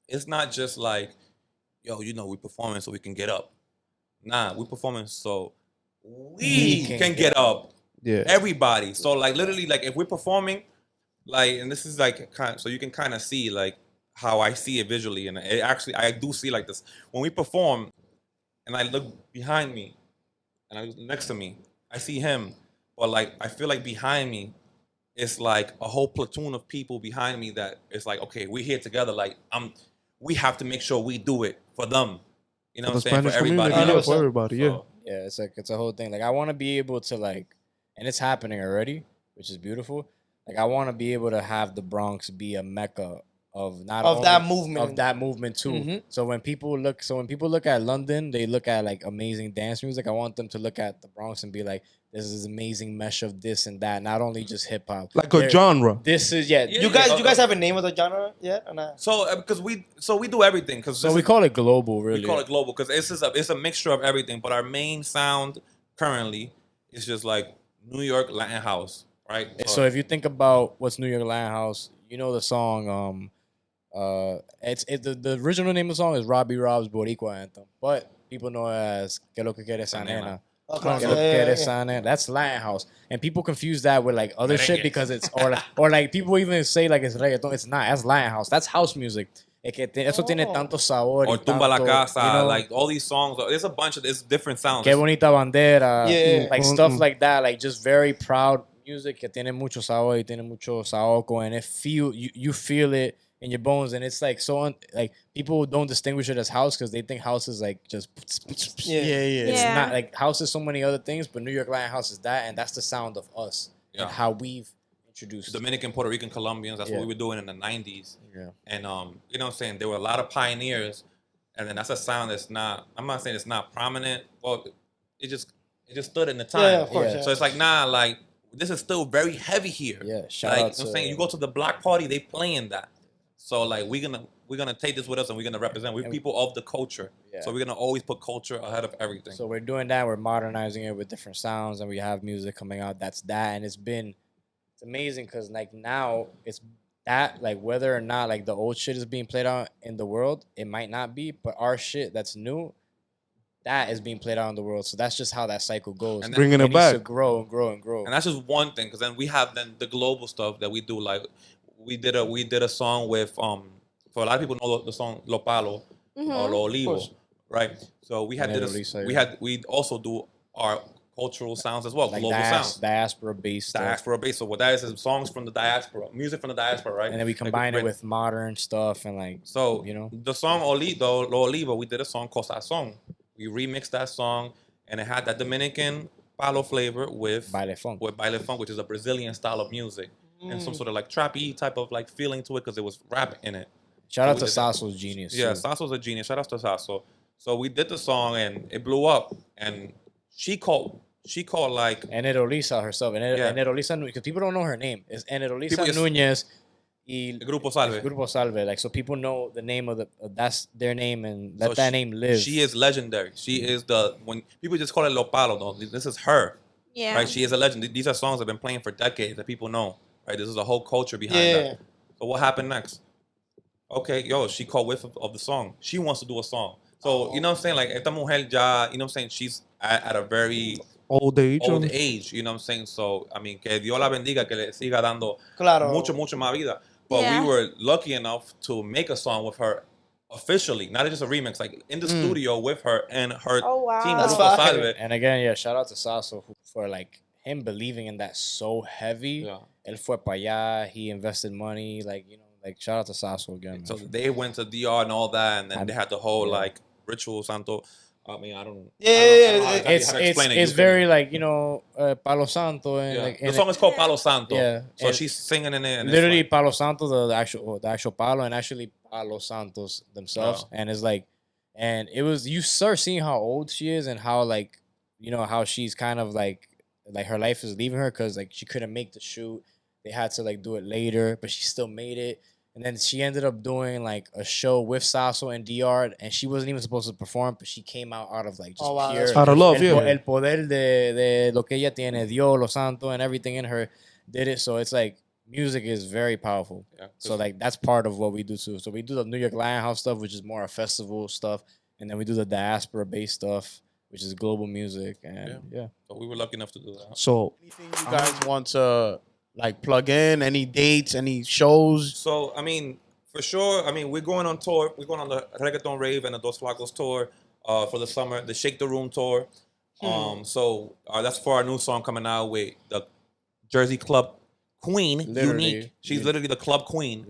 it's not just like, yo, you know, we performing so we can get up. Nah, we performing so we can get up. Yeah. Everybody. So like literally, like if we're performing, like, and this is like kind of, so you can kind of see like how I see it visually, and it actually I do see like this when we perform, and I look behind me, and I look next to me, I see him, but like I feel like behind me, it's like a whole platoon of people behind me that it's like, okay, we're here together. Like we have to make sure we do it for them. You know For what the I'm saying? For Spanish everybody. community, yeah, else. for everybody, yeah. So, Yeah, it's like it's a whole thing. Like I want to be able to like, and it's happening already, which is beautiful. Like I want to be able to have the Bronx be a mecca of not Of only, that movement. of that movement too. Mhm. So when people look at London, they look at like amazing dance music. I want them to look at the Bronx and be like, this is amazing mesh of this and that. Not only just hip hop, Like a genre. This is Yeah, You guys have a name of the genre yet? Or not? so because we do everything because So we call it global, really. we call it global because it's a mixture of everything. But our main sound currently is just like New York Latin house, right? So if you think about what's New York Latin House, you know the song. The original name of the song is Robbie Rob's Boricua anthem, but people know it as Que lo que quiere esa nena. Okay. Que lo que quiere esa nena. That's Latin house, and people confuse that with like other shit Merengue. because it's or like people even say like it's reggaeton. It's not. That's Latin house. That's house music. Eso tiene tanto sabor. or y Tumba la tanto, Casa, you know, like all these songs. There's a bunch of there's different sounds. Que bonita bandera. Yeah. Like stuff like that. Like just very proud music que tiene mucho sabor y tiene mucho saoco, and you feel it in your bones, and it's like like people don't distinguish it as house because they think house is like just Yeah. It's Yeah. not like house is so many other things, but New York Latin house is that, and that's the sound of us Yeah. and how we've introduced. Dominican, Puerto Rican, Colombians. That's Yeah. what we were doing in the '90s. Yeah. And you know what I'm saying? There were a lot of pioneers, and then that's a sound that's not. I'm not saying it's not prominent. Well, it just stood in the time. Yeah, of course. Yeah. Yeah. So it's like like this is still very heavy here. Yeah, shout like out you know what to- I'm saying, you go to the block party, they playing that. So like we're gonna take this with us and we're gonna represent. We're people of the culture. Yeah. So we're gonna always put culture ahead of everything. So we're doing that. We're modernizing it with different sounds, and we have music coming out. That's that, and it's amazing because like now it's that like whether or not like the old shit is being played out in the world, it might not be, but our shit that's new, that is being played out in the world. So that's just how that cycle goes. And Bringing it needs to back. grow and grow and grow. And that's just one thing, because then we have the global stuff that we do. Like we did a song with for a lot of people know the song Lo Palo or Lo Olivo, right? So we had we also do our cultural sounds as well, like global sounds. diaspora based stuff. Diaspora based. So what that is songs from the diaspora, music from the diaspora, right? And then we combine it with modern stuff and like, so you know, the song Lo Olivo, we did a song called Sazón. We remixed that song, and it had that Dominican palo flavor with baile funk, which is a Brazilian style of music, and some sort of like trappy type of like feeling to it because there was rap in it. Shout out to Sasso's genius. Yeah, too. Sasso's a genius. Shout out to Sasso. So we did the song and it blew up, and she called like Enerolisa herself. Enerolisa, because people don't know her name. It's Enerolisa Núñez. El Grupo Salve. Grupo Salve. Like, so people know the name of that's their name, and let So that name live. She is legendary. She is when people just call it Lo Palo, though. This is her. Yeah. Right? She is a legend. These are songs that have been playing for decades that people know. Right? This is a whole culture behind that. So what happened next? Okay, she caught whiff of the song. She wants to do a song. So, you know what I'm saying? Like, esta mujer ya, you know what I'm saying? She's at a very Old age. you know what I'm saying? So, I mean, que Dios la bendiga, que le siga dando Claro. mucho más vida. But we were lucky enough to make a song with her officially, not just a remix, like in the studio with her and her team. That's Grupo fire. Salve. And again, shout out to Sasso for like him believing in that so heavy. Yeah. Él fue para allá. He invested money. Like, you know, like shout out to Sasso again. So man. they went to DR and all that, and then they had the whole like ritual santo. I mean, I don't know. It's very like, you know, Palo Santo and like, the song is called Palo Santo. Yeah. So she's singing in it. And literally it's Palo Santo, the actual Palo, and actually Palo Santos themselves. Yeah. And it's like, and it was, you start seeing how old she is and how like, you know, how she's kind of like her life is leaving her because like she couldn't make the shoot. They had to like do it later, but she still made it. And then she ended up doing like a show with Sasso and DR, and she wasn't even supposed to perform, but she came out of like just pure out of love, el poder de lo que ella tiene, Dios, lo santo, and everything in her did it. So it's like music is very powerful. Yeah. So like that's part of what we do too. So we do the New York Lion House stuff, which is more a festival stuff, and then we do the diaspora based stuff, which is global music. And yeah. So we were lucky enough to do that. So Anything you guys want to like plug in? Any dates? Any shows? So, I mean, for sure, I mean, we're going on tour. We're going on the Reggaeton Rave and the Dosflakos tour for the summer, the Shake the Room tour. So that's for our new song coming out with the Jersey Club Queen, Literally, Unique. She's literally the club queen.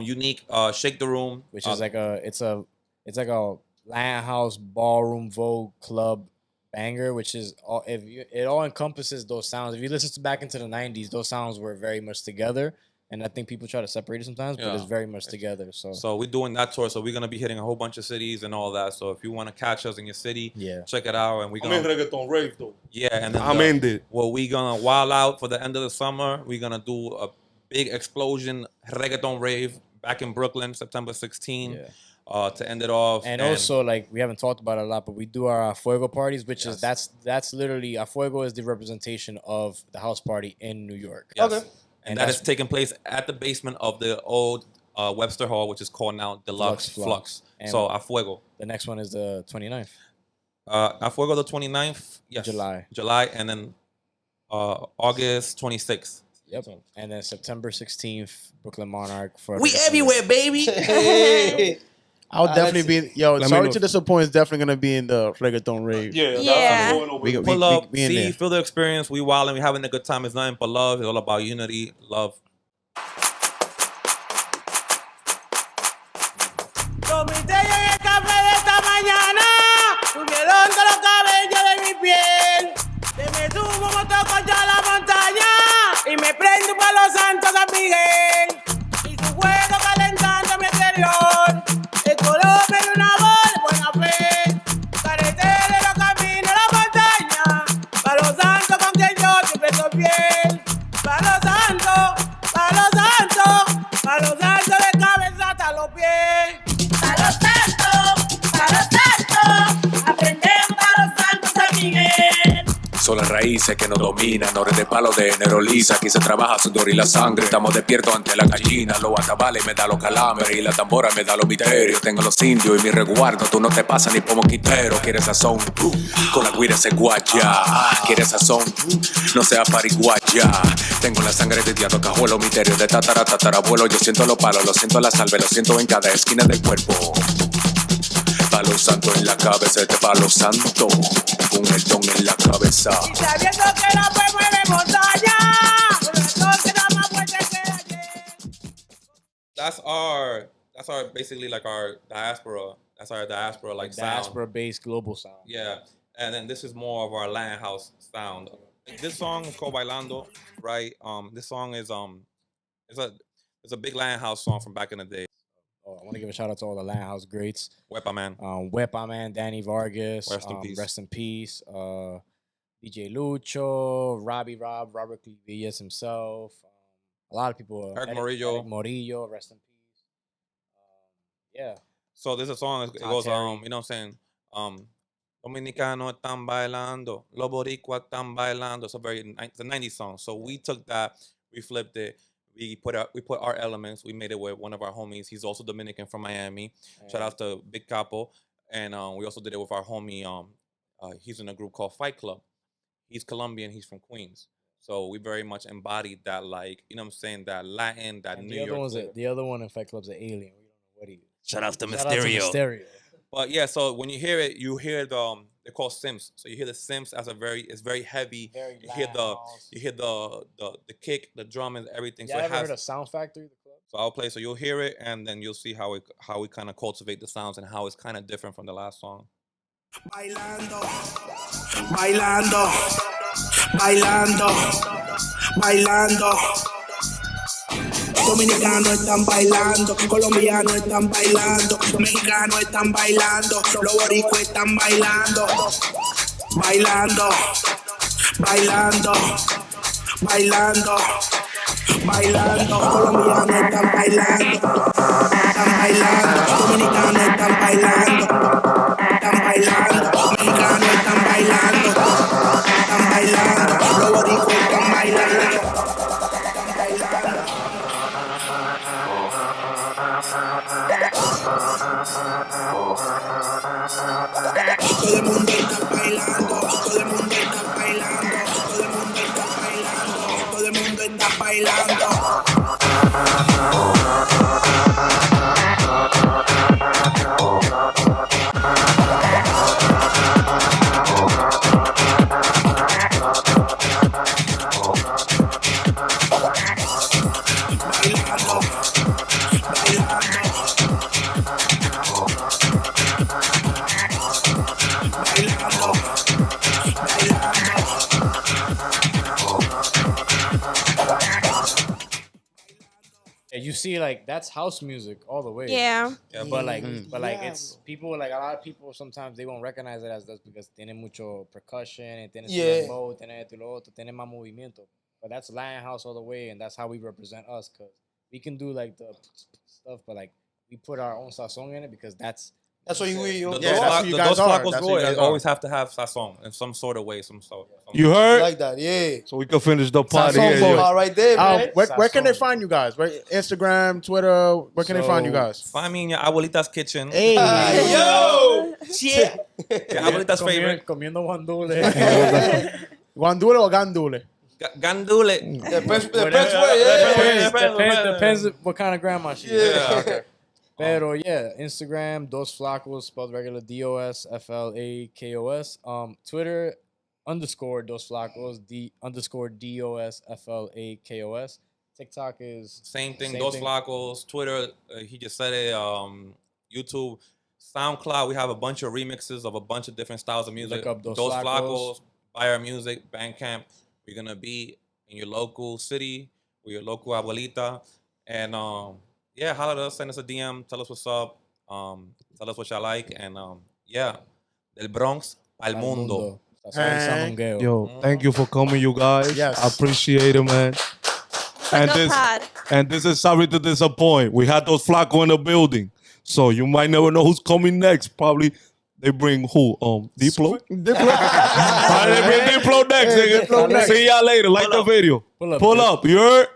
Unique, Shake the Room. Which is like it's like a Lion House ballroom Vogue club banger, which is all it all encompasses those sounds. If you listen to back into the 90s, those sounds were very much together. And I think people try to separate it sometimes, but it's very much together. So we're doing that tour. So we're gonna be hitting a whole bunch of cities and all that. So if you want to catch us in your city, check it out. And we're gonna Reggaeton Rave though. Yeah, and then I'm in it. Well, we're gonna wild out for the end of the summer. We're gonna do a big explosion Reggaeton Rave back in Brooklyn, September 16. To end it off. And also, like, we haven't talked about it a lot, but we do our Fuego parties, which is that's literally Fuego is the representation of the house party in New York. Yes. Okay. And that is taking place at the basement of the old Webster Hall, which is called now Deluxe Flux. So Fuego. The next one is the 29th. Fuego the 29th. Yes. July, and then August 26th. Yep. And then September 16th, Brooklyn Monarch. We everywhere, baby. I'll definitely be. Sorry to Disappoint is definitely gonna be in the Reggaeton Rave. Pull up, see, feel the experience. We wilding, we having a good time. It's nothing but love. It's all about unity, love. Y me prendo pa' los santos San Miguel y su fuego calentando mi exterior. El color me dio una voz de buena fe. Carretera de los caminos, la montaña. Pa' los santos con quien yo siempre soy fiel. Pa' los santos, pa' los santos, pa' los santos de cabeza hasta los pies. Pa' los santos. raíces que nos dominan. Ores de palo de enero lisa. Aquí se trabaja sudor y la sangre. Estamos despiertos ante la gallina. Los atabales me da los calambres y la tambora me da los misterios. Tengo los indios y mi resguardo. Tú no te pasas ni por mosquitero. ¿Quieres sazón? Con la guira se guacha. ¿Quieres sazón? No sea pariguacha. Tengo la sangre de diablo, cajuelo, misterio de tatarabuelo. Yo siento los palos, lo siento la salve, lo siento en cada esquina del cuerpo. Palo santo en la cabeza, este palo santo, con el don en la cabeza. Y sabiendo que la fe mueve montaña, con el sol que da más fuerte que ayer. That's our basically like our diaspora. That's our diaspora like sound. Diaspora-based global sound. Yeah, and then this is more of our land house sound. This song is called Bailando, right? This song is it's a big land house song from back in the day. Oh, I want to give a shout out to all the Land House greats. Wepa Man. Wepa Man, Danny Vargas. Rest in peace. Rest in peace. DJ Lucho, Robert Clivillas himself. A lot of people. Eric Morillo. Rest in peace. Yeah. So this is a song. It goes, you know what I'm saying? Dominicanos están bailando, los boricuas están bailando. It's a 90s song. So we took that, we flipped it, we put our elements. We made it with one of our homies. He's also Dominican from Miami. Shout out to Big Capo. And we also did it with our homie. He's in a group called Fight Club. He's Colombian. He's from Queens. So we very much embodied that, like, you know what I'm saying, that Latin, that New York. The other one in Fight Club's an alien. We don't know what he is. Shout out to Shout out to Mysterio. But yeah, so when you hear it, you hear they're called Sims. So you hear the Sims as it's very heavy. Very you hear the kick, the drum, and everything. Yeah, so I it ever has. heard of Sound Factory, the club? So I'll play. So you'll hear it, and then you'll see how we kind of cultivate the sounds and how it's kind of different from the last song. Bailando, bailando, bailando, bailando. Dominicanos están bailando, colombianos están bailando, mexicanos están bailando, los boricuas están bailando, bailando, bailando, bailando, bailando, colombianos están bailando, dominicanos están bailando, mexicanos están bailando, los boricuas están bailando. Todo el mundo está bailando, todo el mundo está bailando, todo el mundo está bailando, todo el mundo está bailando. You see, like, that's house music all the way. Yeah. Yeah, But like, it's people, like, a lot of people sometimes they won't recognize it as that because tiene mucho percussion and tiene su dembow, tiene esto y lo otro, tiene más movimiento. But that's Latin house all the way, and that's how we represent us, because we can do like the stuff, but like we put our own sazon in it because that's what you The Dosflakos always have to have sazon in some sort of way, some sort. You heard? like that, yeah. So we can finish the party Sazon here. boy. All right there, man. Where can they find you guys? Where, Instagram, Twitter, where can they find you guys? Find me in your abuelita's kitchen. Hey. Yo! Shit! Your abuelita's favorite. comiendo guandule. Guandule or Gandule? Gandule. Depends what kind of grandma she is. Yeah, okay. Pero yeah, Instagram, Dosflakos, spelled regular DOSFLAKOS. Twitter, _Dosflakos, _DOSFLAKOS. TikTok is Same thing. Dosflakos. Twitter, he just said it. YouTube, SoundCloud. We have a bunch of remixes of a bunch of different styles of music. Look up Dosflakos. Buy our music. Bandcamp. We're gonna be in your local city with your local abuelita, and yeah, holler at us, send us a DM, tell us what's up, tell us what y'all like, and yeah, del Bronx al mundo. Yo, thank you for coming, you guys. Yes. I appreciate it, man. And this is Sorry to Disappoint. We had Dosflakos in the building, so you might never know who's coming next. Probably they bring who? Diplo? All Diplo. right, they bring Diplo next, nigga. Diplo next. See y'all later. Like the video. Pull up, Pull bitch. up. You heard?